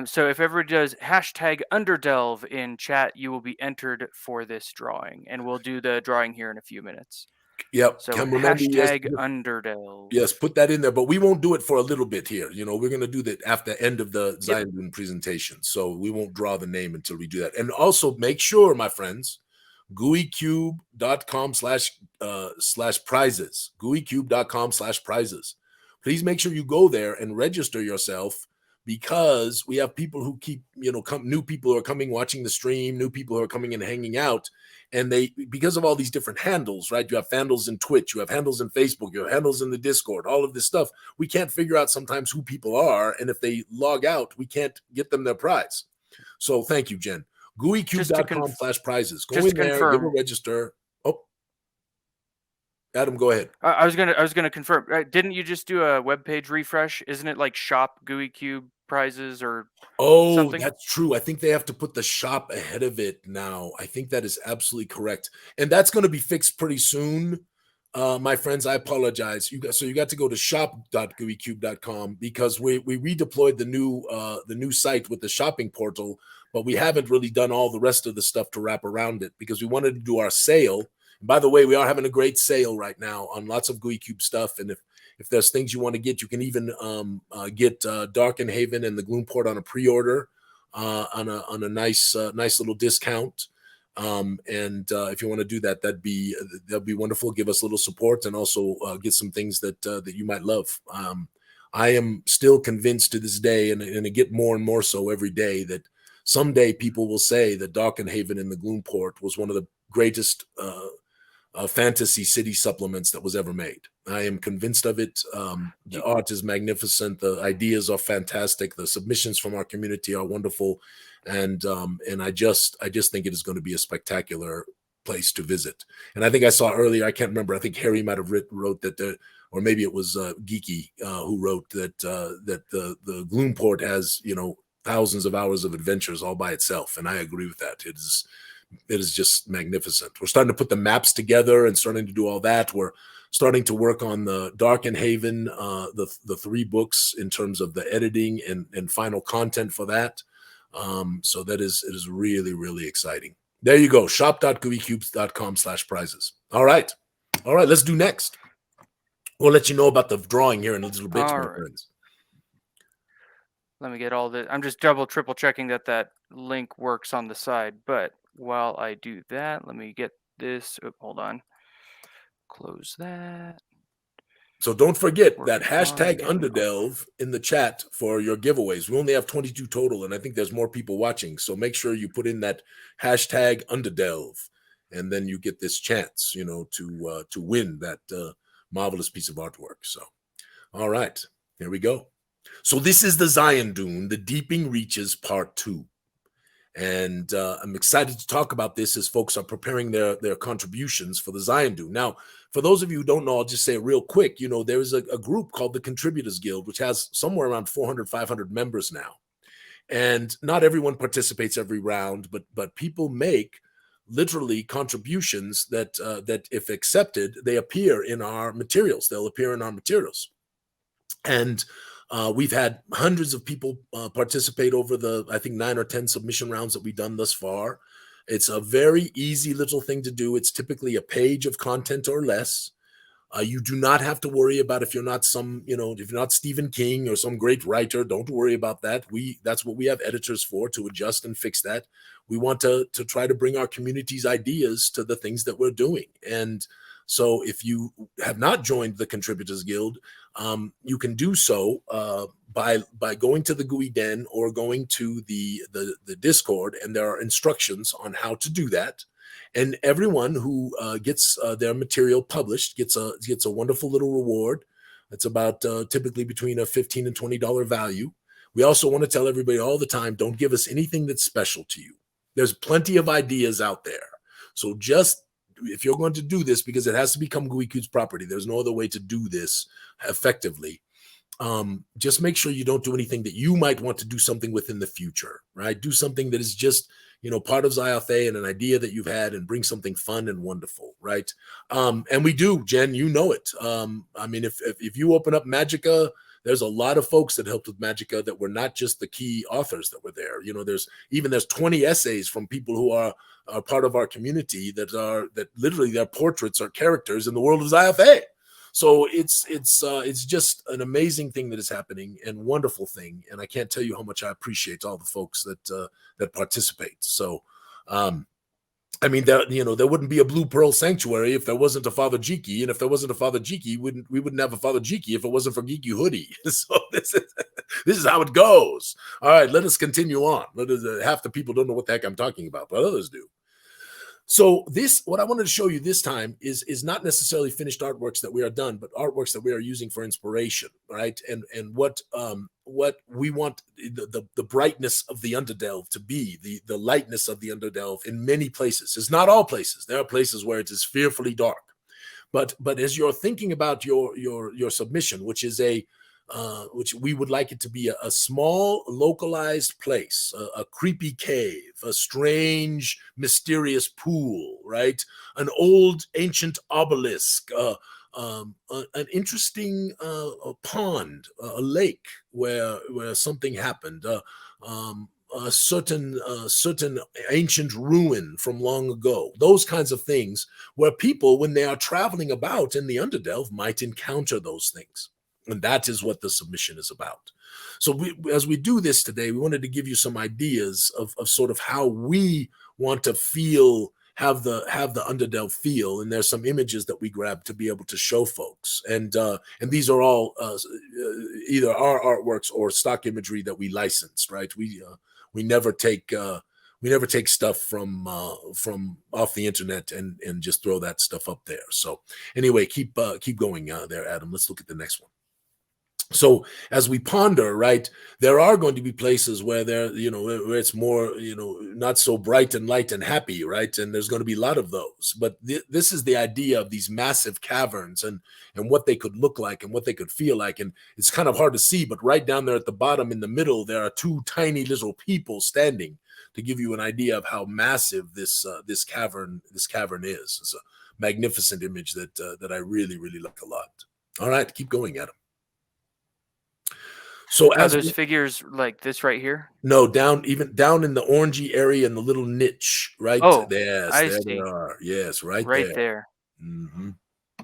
So if everybody does hashtag Underdelve in chat, you will be entered for this drawing, and we'll do the drawing here in a few minutes. Yep. So hashtag Underdelve. Yes, put that in there, but we won't do it for a little bit here. We're going to do that after the end of the Zyanduun presentation. So we won't draw the name until we do that. And also make sure, my friends, gooeycube.com/prizes, gooeycube.com/prizes. Please make sure you go there and register yourself, because we have people who keep, new people who are coming, watching the stream, new people who are coming and hanging out. And because of all these different handles, right? You have handles in Twitch, you have handles in Facebook, you have handles in the Discord, all of this stuff. We can't figure out sometimes who people are. And if they log out, we can't get them their prize. So thank you, Jen. gooeycube.com/prizes. Go in there, give a register. Oh, Adam, go ahead. I was gonna confirm. Didn't you just do a web page refresh? Isn't it like shop Gooey Cube prizes or something? That's true. I think they have to put the shop ahead of it now. I think that is absolutely correct, and that's going to be fixed pretty soon. My friends, I apologize. You got to go to shop.gooeycube.com because we redeployed the new site with the shopping portal, but we haven't really done all the rest of the stuff to wrap around it because we wanted to do our sale. And by the way, we are having a great sale right now on lots of Gooey Cube stuff, and if there's things you want to get, you can even get Darkenhaven and the Gloomport on a pre-order on a nice little discount. And if you want to do that, that'd be wonderful. Give us a little support and also get some things that you might love. I am still convinced to this day, and I get more and more so every day, that someday people will say that Darkenhaven and the Gloomport was one of the greatest fantasy city supplements that was ever made. I am convinced of it. The art is magnificent. The ideas are fantastic. The submissions from our community are wonderful. And I just think it is going to be a spectacular place to visit. And I think I saw earlier, I can't remember, I think Harry might have wrote that, or maybe it was Geeky who wrote that the Gloomport has, thousands of hours of adventures all by itself. And I agree with that. It is just magnificent. We're starting to put the maps together and starting to do all that. We're starting to work on the Darkenhaven, the 3 books in terms of the editing and final content for that. So it is really, really exciting. There you go. Shop.gooeycubes.com/prizes. All right. Let's do next. We'll let you know about the drawing here in a little bit, All my right. friends. Let me get all this. I'm just double, triple checking that link works on the side. But while I do that, let me get this. Oh, hold on. Close that. So don't forget that Working fine. hashtag Yep. Underdelve in the chat for your giveaways. We only have 22 total, and I think there's more people watching. So make sure you put in that hashtag Underdelve, and then you get this chance, to win that marvelous piece of artwork. So, all right, here we go. So this is the Zyanduun, the Deeping Reaches Part 2. And I'm excited to talk about this as folks are preparing their contributions for the Zyanduun. Now, for those of you who don't know, I'll just say it real quick. There is a group called the Contributors Guild, which has somewhere around 400, 500 members now. And not everyone participates every round, but people make literally contributions that if accepted, they appear in our materials. They'll appear in our materials. And we've had hundreds of people participate over the, I think, 9 or 10 submission rounds that we've done thus far. It's a very easy little thing to do. It's typically a page of content or less. You do not have to worry about if you're not if you're not Stephen King or some great writer, don't worry about that. That's what we have editors for, to adjust and fix that. We want to try to bring our community's ideas to the things that we're doing. And so if you have not joined the Contributors Guild, you can do so by going to the Gooey Den or going to the Discord, and there are instructions on how to do that. And everyone who gets their material published gets a wonderful little reward. It's about typically between a $15 and $20 value. We also want to tell everybody all the time, don't give us anything that's special to you. There's plenty of ideas out there. So just, if you're going to do this, because it has to become Gooey Cube's property, there's no other way to do this effectively. Just make sure you don't do anything that you might want to do something with in the future, right? Do something that is just, part of Zyathé and an idea that you've had, and bring something fun and wonderful, right? And we do, Jen, it. I mean, if you open up Magica, there's a lot of folks that helped with Magica that were not just the key authors that were there. There's 20 essays from people who are part of our community that literally their portraits are characters in the world of Zyathé. So it's just an amazing thing that is happening, and wonderful thing. And I can't tell you how much I appreciate all the folks that participate. So, I mean, there wouldn't be a Blue Pearl Sanctuary if there wasn't a Father Jiki, and if there wasn't a Father Jiki, we wouldn't have a Father Jiki if it wasn't for Geeky Hoodie. So this is how it goes. All right, let us continue on. Half the people don't know what the heck I'm talking about, but others do. So what I wanted to show you this time is not necessarily finished artworks that we are done, but artworks that we are using for inspiration, right? And what we want the brightness of the Underdelve to be, the lightness of the Underdelve in many places. It's not all places. There are places where it is fearfully dark. But as you're thinking about your submission, which is which we would like it to be a small, localized place, a creepy cave, a strange, mysterious pool, right? An old, ancient obelisk, an interesting pond, a lake where something happened, a certain ancient ruin from long ago. Those kinds of things, where people, when they are traveling about in the Underdelve, might encounter those things. And that is what the submission is about. So as we do this today, we wanted to give you some ideas of sort of how we want to have the Underdelve feel. And there's some images that we grabbed to be able to show folks. And these are all either our artworks or stock imagery that we licensed, right? We never take stuff from off the internet and just throw that stuff up there. So anyway, keep going there, Adam. Let's look at the next one. So as we ponder, right, there are going to be places where where it's more, not so bright and light and happy, right? And there's going to be a lot of those. But this is the idea of these massive caverns and what they could look like and what they could feel like. And it's kind of hard to see, but right down there at the bottom in the middle, there are two tiny little people standing, to give you an idea of how massive this cavern is. It's a magnificent image that I really, really like a lot. All right, keep going, Adam. So as those figures like this right here? No, down in the orangey area in the little niche, right? Oh, Yes, I there see. they are. Yes, right Right there. there. Mm-hmm.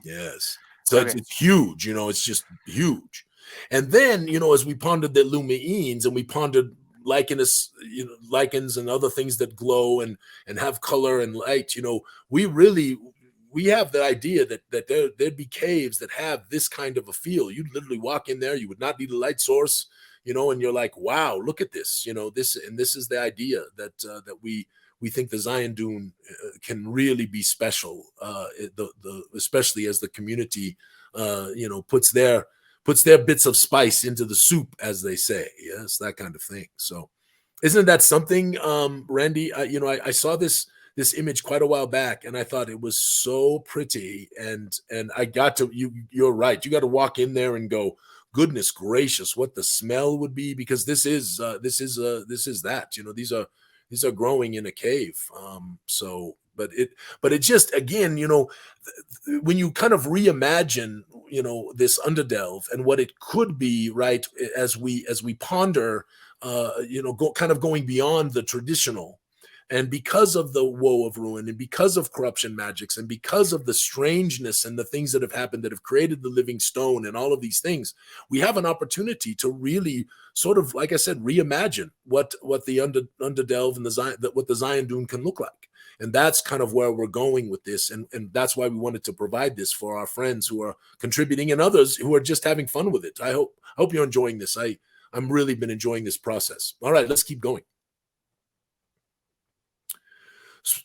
Yes. So it's huge, it's just huge. And then, as we pondered the Lumiines and we pondered lichens, lichens and other things that glow and have color and light, we have the idea that there'd be caves that have this kind of a feel. You'd literally walk in there, you would not need a light source, and you're like, wow, look at this, this is the idea that we think the Zyanduun can really be special, especially as the community, puts their bits of spice into the soup, as they say. Yes, that kind of thing. So, isn't that something, Randy? I saw this image quite a while back, and I thought it was so pretty, and I got to you're right. You got to walk in there and go, goodness gracious, what the smell would be, because this is that. These are growing in a cave. But it just, again, when you kind of reimagine, this underdelve and what it could be, right, as we ponder, kind of going beyond the traditional. And because of the woe of ruin, and because of corruption magics, and because of the strangeness and the things that have happened that have created the living stone and all of these things, we have an opportunity to really sort of, like I said, reimagine what the underdelve and what the Zyanduun can look like. And that's kind of where we're going with this. And that's why we wanted to provide this for our friends who are contributing and others who are just having fun with it. I hope you're enjoying this. I'm really been enjoying this process. All right, let's keep going.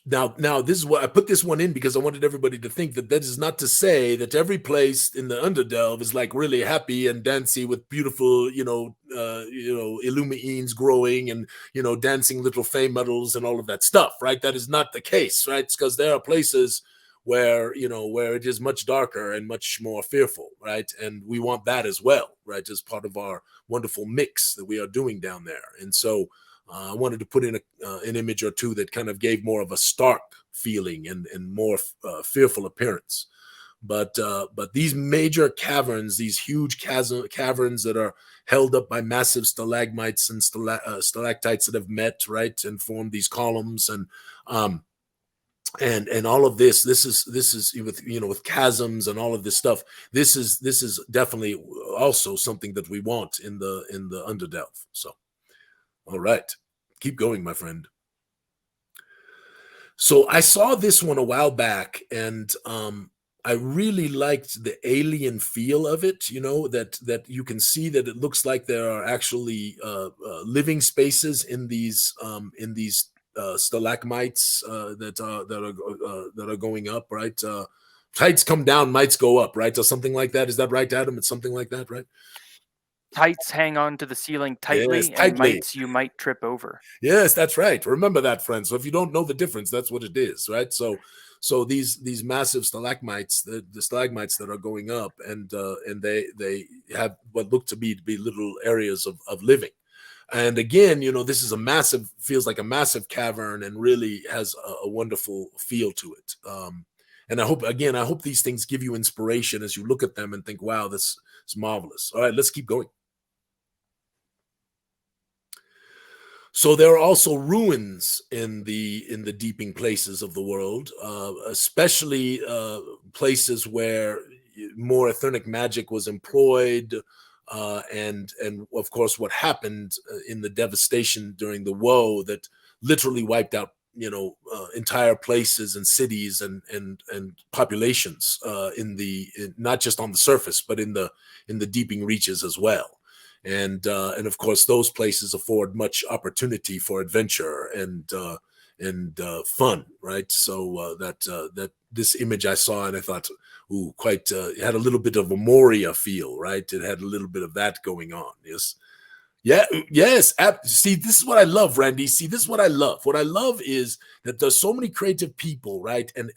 Now, this is what I put this one in, because I wanted everybody to think that is not to say that every place in the underdelve is like really happy and dancy with beautiful, Illumiines growing and, dancing little fey metals and all of that stuff, right? That is not the case, right? It's because there are places where, where it is much darker and much more fearful, right? And we want that as well, right? As part of our wonderful mix that we are doing down there. And so, I wanted to put in an image or two that kind of gave more of a stark feeling and more fearful appearance. But these major caverns, these huge caverns that are held up by massive stalagmites and stalactites that have met, right, and formed these columns, and all of this is with chasms and all of this stuff. This is definitely also something that we want in the underdelve. So. All right, keep going, my friend. So I saw this one a while back, and I really liked the alien feel of it. That you can see that it looks like there are actually living spaces in these stalagmites that are going up, right? Tights come down, mites go up, right? Or something like that. Is that right, Adam? It's something like that, right? Tights hang on to the ceiling tightly, yes, tightly. And mites you might trip over. Yes, that's right. Remember that, friends. So if you don't know the difference, that's what it is, right? So these massive stalagmites, the stalagmites that are going up, and they have what look to be little areas of living. And again, this is feels like a massive cavern, and really has a wonderful feel to it. And I hope these things give you inspiration as you look at them and think, wow, this is marvelous. All right, let's keep going. So there are also ruins in the deeping places of the world, especially places where more etheric magic was employed, and of course what happened in the devastation during the woe that literally wiped out entire places and cities and populations not just on the surface, but in the deeping reaches as well. And of course, those places afford much opportunity for adventure and fun, right? So that this image I saw, and I thought, ooh, quite it had a little bit of a Moria feel, right? It had a little bit of that going on. Yes. Yeah, yes. See, this is what I love, Randy. See, this is what I love. What I love is that there's so many creative people, right? And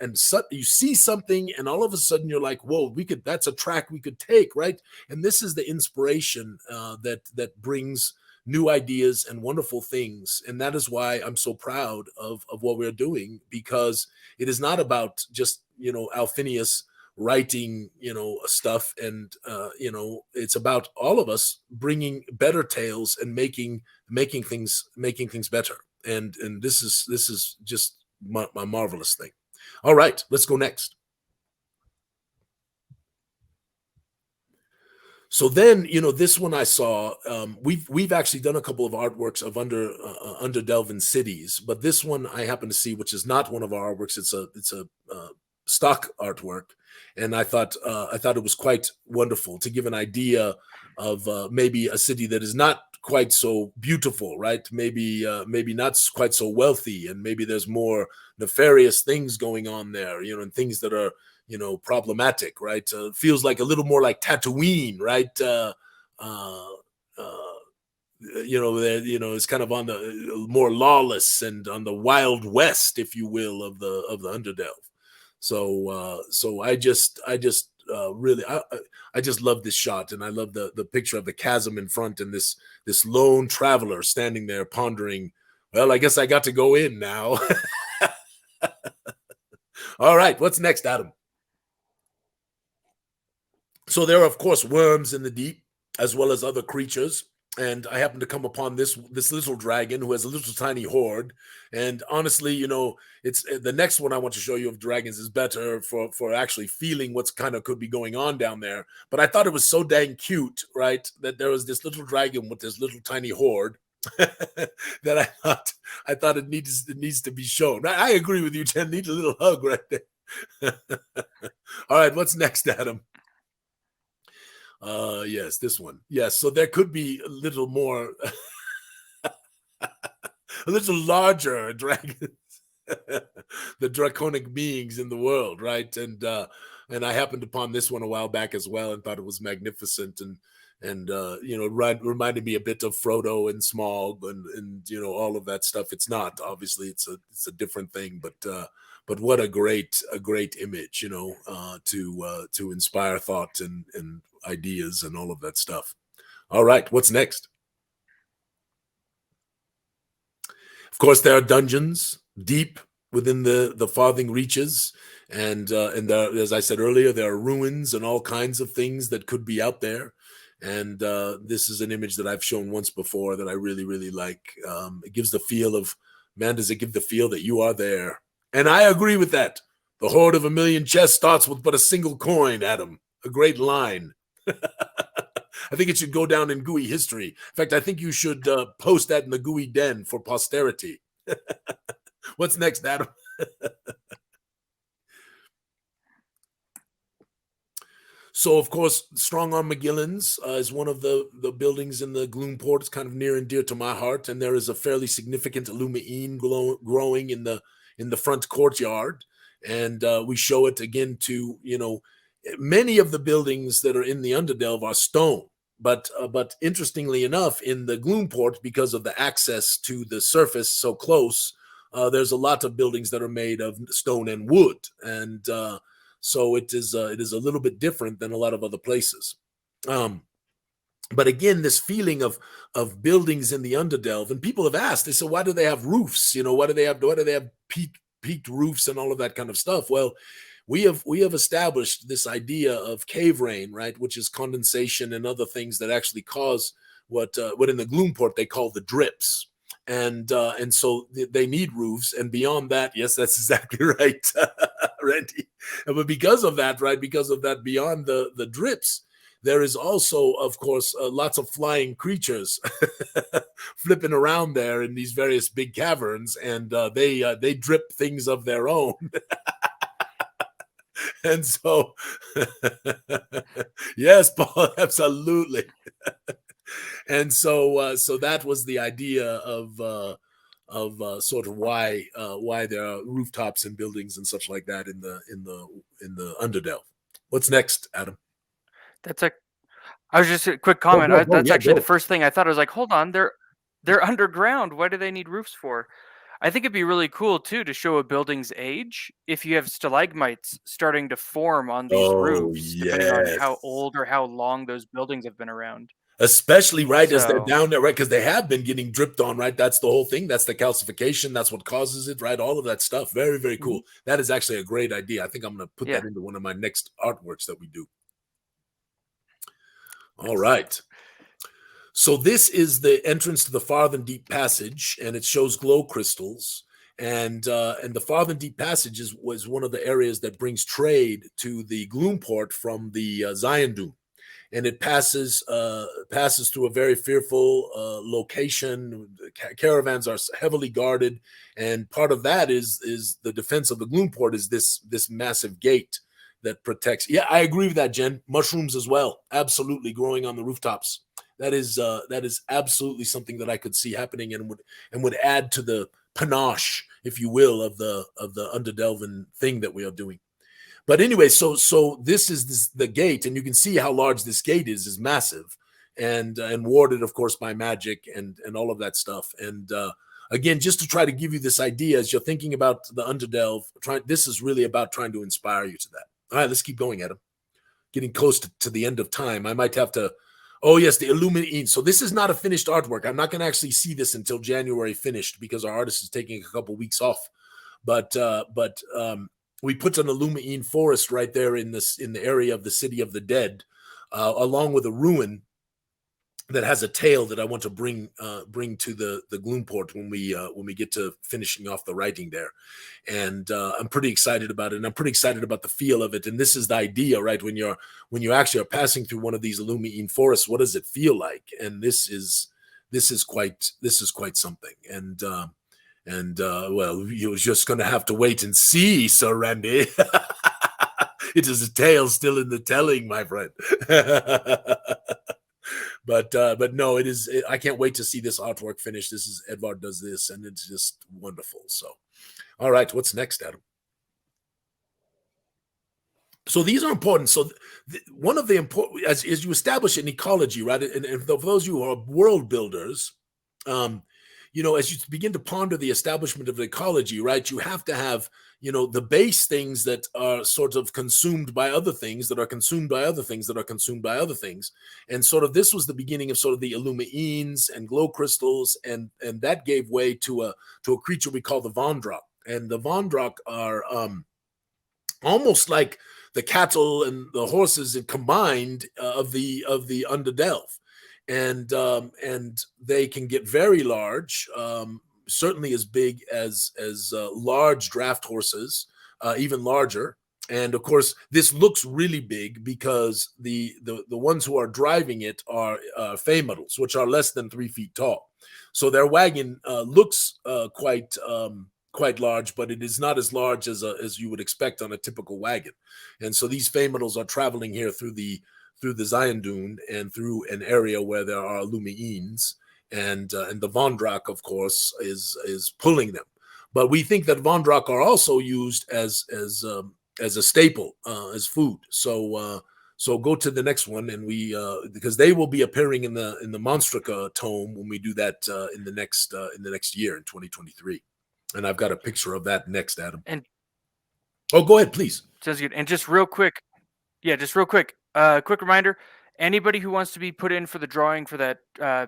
you see something, and all of a sudden you're like, whoa, that's a track we could take, right? And this is the inspiration that brings new ideas and wonderful things. And that is why I'm so proud of what we're doing, because it is not about just, Alphinius writing stuff, and it's about all of us bringing better tales and making things better, and this is just my marvelous thing. All right, let's go next. So then, this one I saw. We've actually done a couple of artworks of Underdelven cities, but this one I happen to see, which is not one of our artworks. It's a stock artwork, and I thought it was quite wonderful to give an idea of maybe a city that is not quite so beautiful, right? Maybe not quite so wealthy, and maybe there's more nefarious things going on there, and things that are problematic, right? Feels like a little more like Tatooine, right? It's kind of on the more lawless and on the Wild West, if you will, of the Underdelve. So I just really I just love this shot, and I love the picture of the chasm in front, and this lone traveler standing there pondering. Well, I guess I got to go in now. All right, what's next, Adam? So there are, of course, worms in the deep, as well as other creatures. And I happened to come upon this little dragon who has a little tiny horde. And honestly, it's the next one I want to show you of dragons is better for actually feeling what's kind of could be going on down there. But I thought it was so dang cute, right? That there was this little dragon with this little tiny horde that I thought it needs to be shown. I agree with you, Jen. Need a little hug right there. All right, what's next, Adam? Yes, this one. Yes, so there could be a little more, a little larger dragons, the draconic beings in the world, right? And I happened upon this one a while back as well, and thought it was magnificent, and reminded me a bit of Frodo and Smaug, and all of that stuff. It's not, obviously, it's a different thing, but what a great image, to inspire thought and ideas and all of that stuff. All right, what's next? Of course, there are dungeons deep within the farthing reaches, and there, as I said earlier, there are ruins and all kinds of things that could be out there. And this is an image that I've shown once before that I really, really like. It gives the feel of, man, does it give the feel that you are there? And I agree with that. The hoard of a million chests starts with but a single coin, Adam. A great line. I think it should go down in Gooey history. In fact, I think you should post that in the Gooey Den for posterity. What's next, Adam? So, of course, Strong Arm McGillen's is one of the buildings in the Gloomport. It's kind of near and dear to my heart, and there is a fairly significant Illumiine growing in the front courtyard, and we show it again to many of the buildings that are in the Underdelve are stone, but interestingly enough, in the Gloomport, because of the access to the surface so close, there's a lot of buildings that are made of stone and wood, and so it is a little bit different than a lot of other places. But again, this feeling of buildings in the Underdelve, and people have asked, they said, why do they have roofs? Why do they have peaked roofs and all of that kind of stuff? Well, we have established this idea of cave rain, right, which is condensation and other things that actually cause what in the Gloomport they call the drips. And so they need roofs, and beyond that, yes, that's exactly right, Randy. But because of that, right, beyond the drips, there is also, of course, lots of flying creatures flipping around there in these various big caverns, and they drip things of their own. And so, yes, Paul, absolutely. And so that was the idea of sort of why there are rooftops and buildings and such like that in the Underdelve. What's next, Adam? I was just a quick comment. That's actually go. the first thing I thought. I was like, hold on, they're underground. What do they need roofs for? I think it'd be really cool too to show a building's age if you have stalagmites starting to form on these roofs, depending on how old or how long those buildings have been around. Especially right as they're down there, right? Because they have been getting dripped on, right? That's the whole thing. That's the calcification. That's what causes it, right? All of that stuff. Very, very cool. Mm-hmm. That is actually a great idea. I think I'm going to put that into one of my next artworks that we do. All right. So this is the entrance to the Farthen Deep Passage, and it shows glow crystals. And the Farthen Deep Passage was one of the areas that brings trade to the Gloomport from the Zyanduun. and it passes through a very fearful location. Caravans are heavily guarded, and part of that is the defense of the Gloom-port is this massive gate that protects. Yeah, I agree with that, Jen. Mushrooms as well, absolutely growing on the rooftops. That is absolutely something that I could see happening, and would add to the panache, if you will, of the Underdelven thing that we are doing. But anyway, so this is the gate, and you can see how large this gate is massive, and warded, of course, by magic and all of that stuff. And again, just to try to give you this idea as you're thinking about the Underdelve, this is really about trying to inspire you to that. All right, let's keep going, Adam. Getting close to the end of time. I might have to. Oh yes, the Illuminine. So this is not a finished artwork. I'm not going to actually see this until January finished because our artist is taking a couple weeks off. But we put an Illuminine forest right there in the area of the City of the Dead, along with a ruin that has a tale that I want to bring to the Gloom-port when we get to finishing off the writing there. And I'm pretty excited about it, and I'm pretty excited about the feel of it. And this is the idea, right? When you actually are passing through one of these Illuminine forests, what does it feel like? And this is quite something. And well, you're just going to have to wait and see, Sir Randy. It is a tale still in the telling, my friend. But no, it is. I can't wait to see this artwork finish. This is Edvard does this, and it's just wonderful. So, all right, what's next, Adam? So these are important. So one of the important, as you establish an ecology, right? And for those of you who are world builders, as you begin to ponder the establishment of the ecology, right, you have to have, the base things that are sort of consumed by other things that are consumed by other things that are consumed by other things. And sort of this was the beginning of sort of the Illumines and glow crystals. And that gave way to a creature we call the Vondrok. And the Vondrok are almost like the cattle and the horses combined of the Underdelve. And they can get very large, certainly as big as large draft horses, even larger. And of course, this looks really big because the ones who are driving it are Feymuddles, which are less than 3 feet tall. So their wagon looks quite large, but it is not as large as you would expect on a typical wagon. And so these Feymuddles are traveling here through the Zyanduun and through an area where there are Illumines, and the Vondrok, of course, is pulling them. But we think that Vondrok are also used as a staple, as food. So go to the next one, and we because they will be appearing in the Monstrica tome when we do that in the next year in 2023. And I've got a picture of that next, Adam. And go ahead, please. Sounds good. And just real quick, quick reminder, anybody who wants to be put in for the drawing for that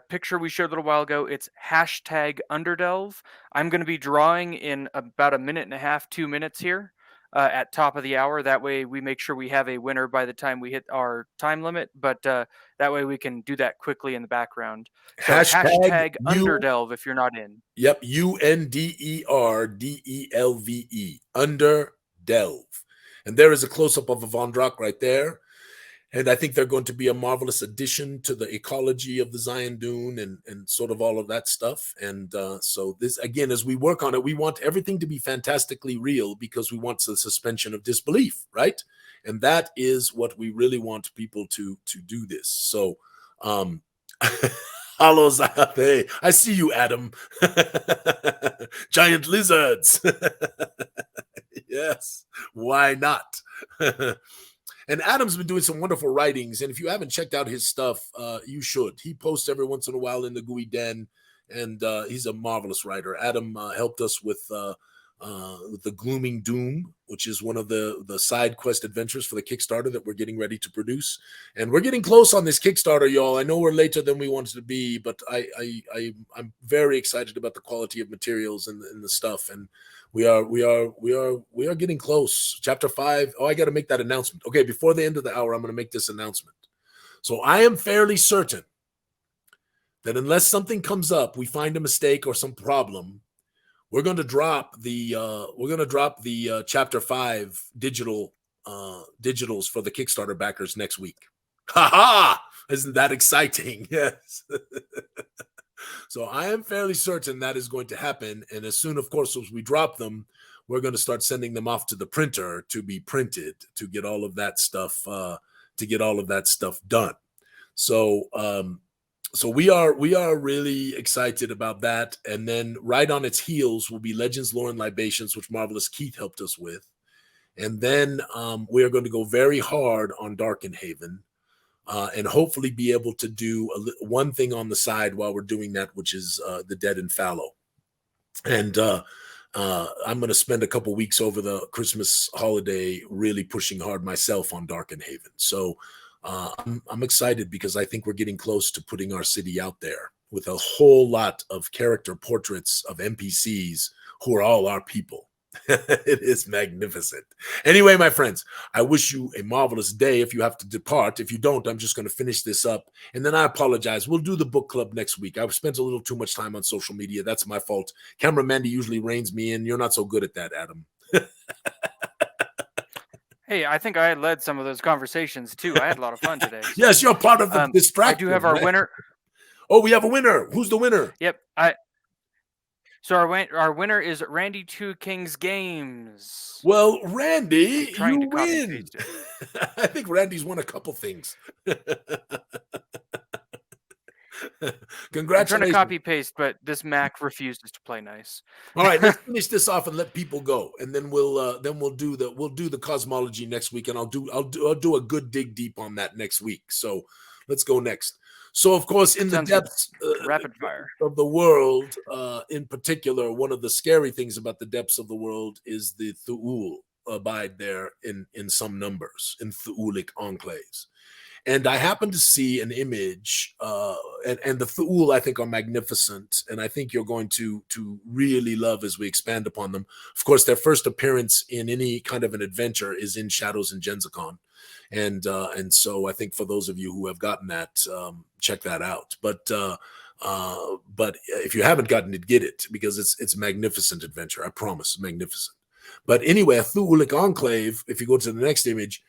picture we showed a little while ago, it's #Underdelve. I'm going to be drawing in about 1.5 minutes, 2 minutes here at top of the hour. That way we make sure we have a winner by the time we hit our time limit, but that way we can do that quickly in the background. So #Underdelve if you're not in. Yep, UNDERDELVE, Underdelve. And there is a close-up of a Vondrok right there. And I think they're going to be a marvelous addition to the ecology of the Zyanduun and sort of all of that stuff. And so this, again, as we work on it, we want everything to be fantastically real because we want the suspension of disbelief, right? And that is what we really want people to do this. So, hello, Zyathé. I see you, Adam. Giant lizards. Yes, why not? And Adam's been doing some wonderful writings, and if you haven't checked out his stuff, you should. He posts every once in a while in the Gooey Den, and he's a marvelous writer. Adam helped us with the Glooming Doom, which is one of the side quest adventures for the Kickstarter that we're getting ready to produce. And we're getting close on this Kickstarter, y'all. I know we're later than we wanted to be, but I'm very excited about the quality of materials and the stuff. And we are getting close. Chapter 5. Oh, I got to make that announcement. Okay, before the end of the hour, I'm going to make this announcement. So I am fairly certain that unless something comes up, we find a mistake or some problem, we're going to drop the chapter 5 digitals for the Kickstarter backers next week. Ha ha! Isn't that exciting? Yes. So I am fairly certain that is going to happen. And as soon, of course, as we drop them, we're going to start sending them off to the printer to be printed to get all of that stuff done. So so we are really excited about that. And then right on its heels will be Legends, Lore, and Libations, which Marvelous Keith helped us with. And then we are going to go very hard on Darkenhaven. And hopefully be able to do one thing on the side while we're doing that, which is The Dead and Fallow. And I'm going to spend a couple weeks over the Christmas holiday really pushing hard myself on Darkenhaven. So I'm excited because I think we're getting close to putting our city out there with a whole lot of character portraits of NPCs who are all our people. It is magnificent. Anyway, my friends, I wish you a marvelous day if you have to depart. If you don't, I'm just going to finish this up. And then I apologize. We'll do the book club next week. I've spent a little too much time on social media. That's my fault. Camera Mandy usually reins me in. You're not so good at that, Adam. Hey, I think I led some of those conversations too. I had a lot of fun today. So, yes, you're part of the distraction. I do have our winner. Oh, we have a winner. Who's the winner? Yep. So our winner is Randy Two Kings Games. Well, Randy, you win. I think Randy's won a couple things. Congratulations. I'm trying to copy paste, but this Mac refuses to play nice. All right, let's finish this off and let people go, and then we'll do the cosmology next week, and I'll do a good dig deep on that next week. So let's go next. So, of course, in the depths rapid fire of the world, in particular, one of the scary things about the depths of the world is the Thu'ul abide there in some numbers, in Thu'ulic enclaves. And I happened to see an image, and the Thu'ul, I think, are magnificent, and I think you're going to really love as we expand upon them. Of course, their first appearance in any kind of an adventure is in Shadows and Genzicon. And so I think for those of you who have gotten that, check that out. But if you haven't gotten it, get it, because it's a magnificent adventure. I promise, magnificent. But anyway, a Thu'ulic enclave, if you go to the next image,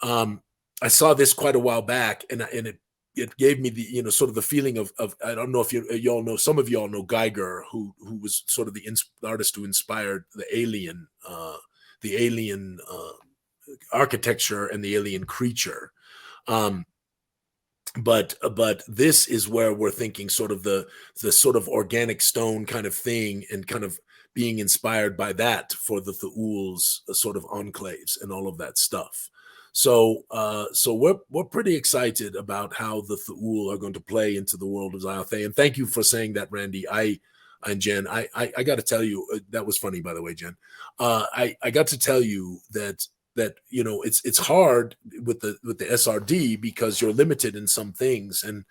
I saw this quite a while back, and it gave me the sort of the feeling of I don't know if you all know, some of you all know Geiger, who was sort of the artist who inspired the alien architecture and the alien creature. But this is where we're thinking sort of the sort of organic stone kind of thing, and kind of being inspired by that for the Thu'ul's sort of enclaves and all of that stuff. So we're pretty excited about how the Thu'ul are going to play into the world of Zyathé. And thank you for saying that, Randy. And Jen, I got to tell you, that was funny, by the way, Jen. I got to tell you that it's hard with the SRD because you're limited in some things, and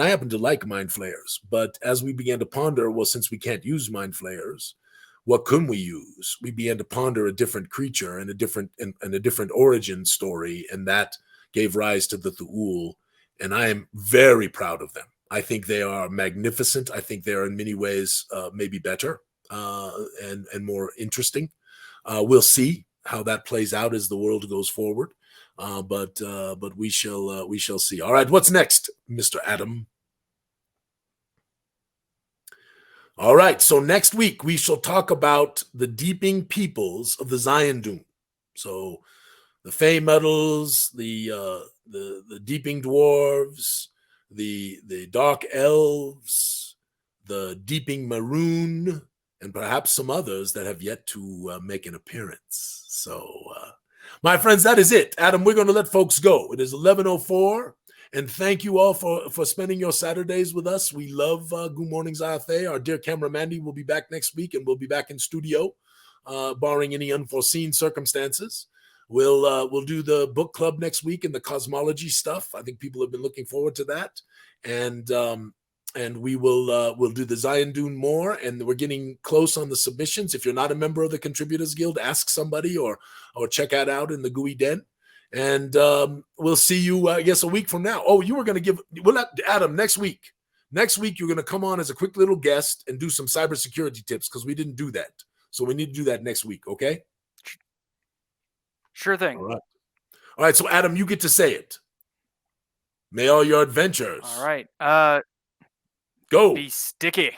I happen to like mind flayers. But as we began to ponder, well, since we can't use mind flayers, what can we use? We began to ponder a different creature and a different origin story, and that gave rise to the Thu'ul. And I am very proud of them. I think they are magnificent. I think they are in many ways maybe better and more interesting. We'll see how that plays out as the world goes forward. But we shall see. All right, what's next, Mr. Adam? All right, so next week we shall talk about the deeping peoples of the Zyanduun. So the Fey Metals, the deeping dwarves, the dark elves, the deeping maroon, and perhaps some others that have yet to make an appearance. So, my friends, that is it. Adam, we're going to let folks go. It is 11:04. And thank you all for spending your Saturdays with us. We love Goo Morning Zyathé. Our dear camera Mandy will be back next week, and we'll be back in studio, barring any unforeseen circumstances. We'll do the book club next week and the cosmology stuff. I think people have been looking forward to that. And we'll do the Zyanduun more, and we're getting close on the submissions. If you're not a member of the Contributors Guild, ask somebody or check that out in the Gooey Den. And we'll see you, I guess, a week from now. Oh, you were going to Adam, next week. Next week, you're going to come on as a quick little guest and do some cybersecurity tips, because we didn't do that. So we need to do that next week, okay? Sure thing. All right. So, Adam, you get to say it. May all your adventures All right. go Be sticky.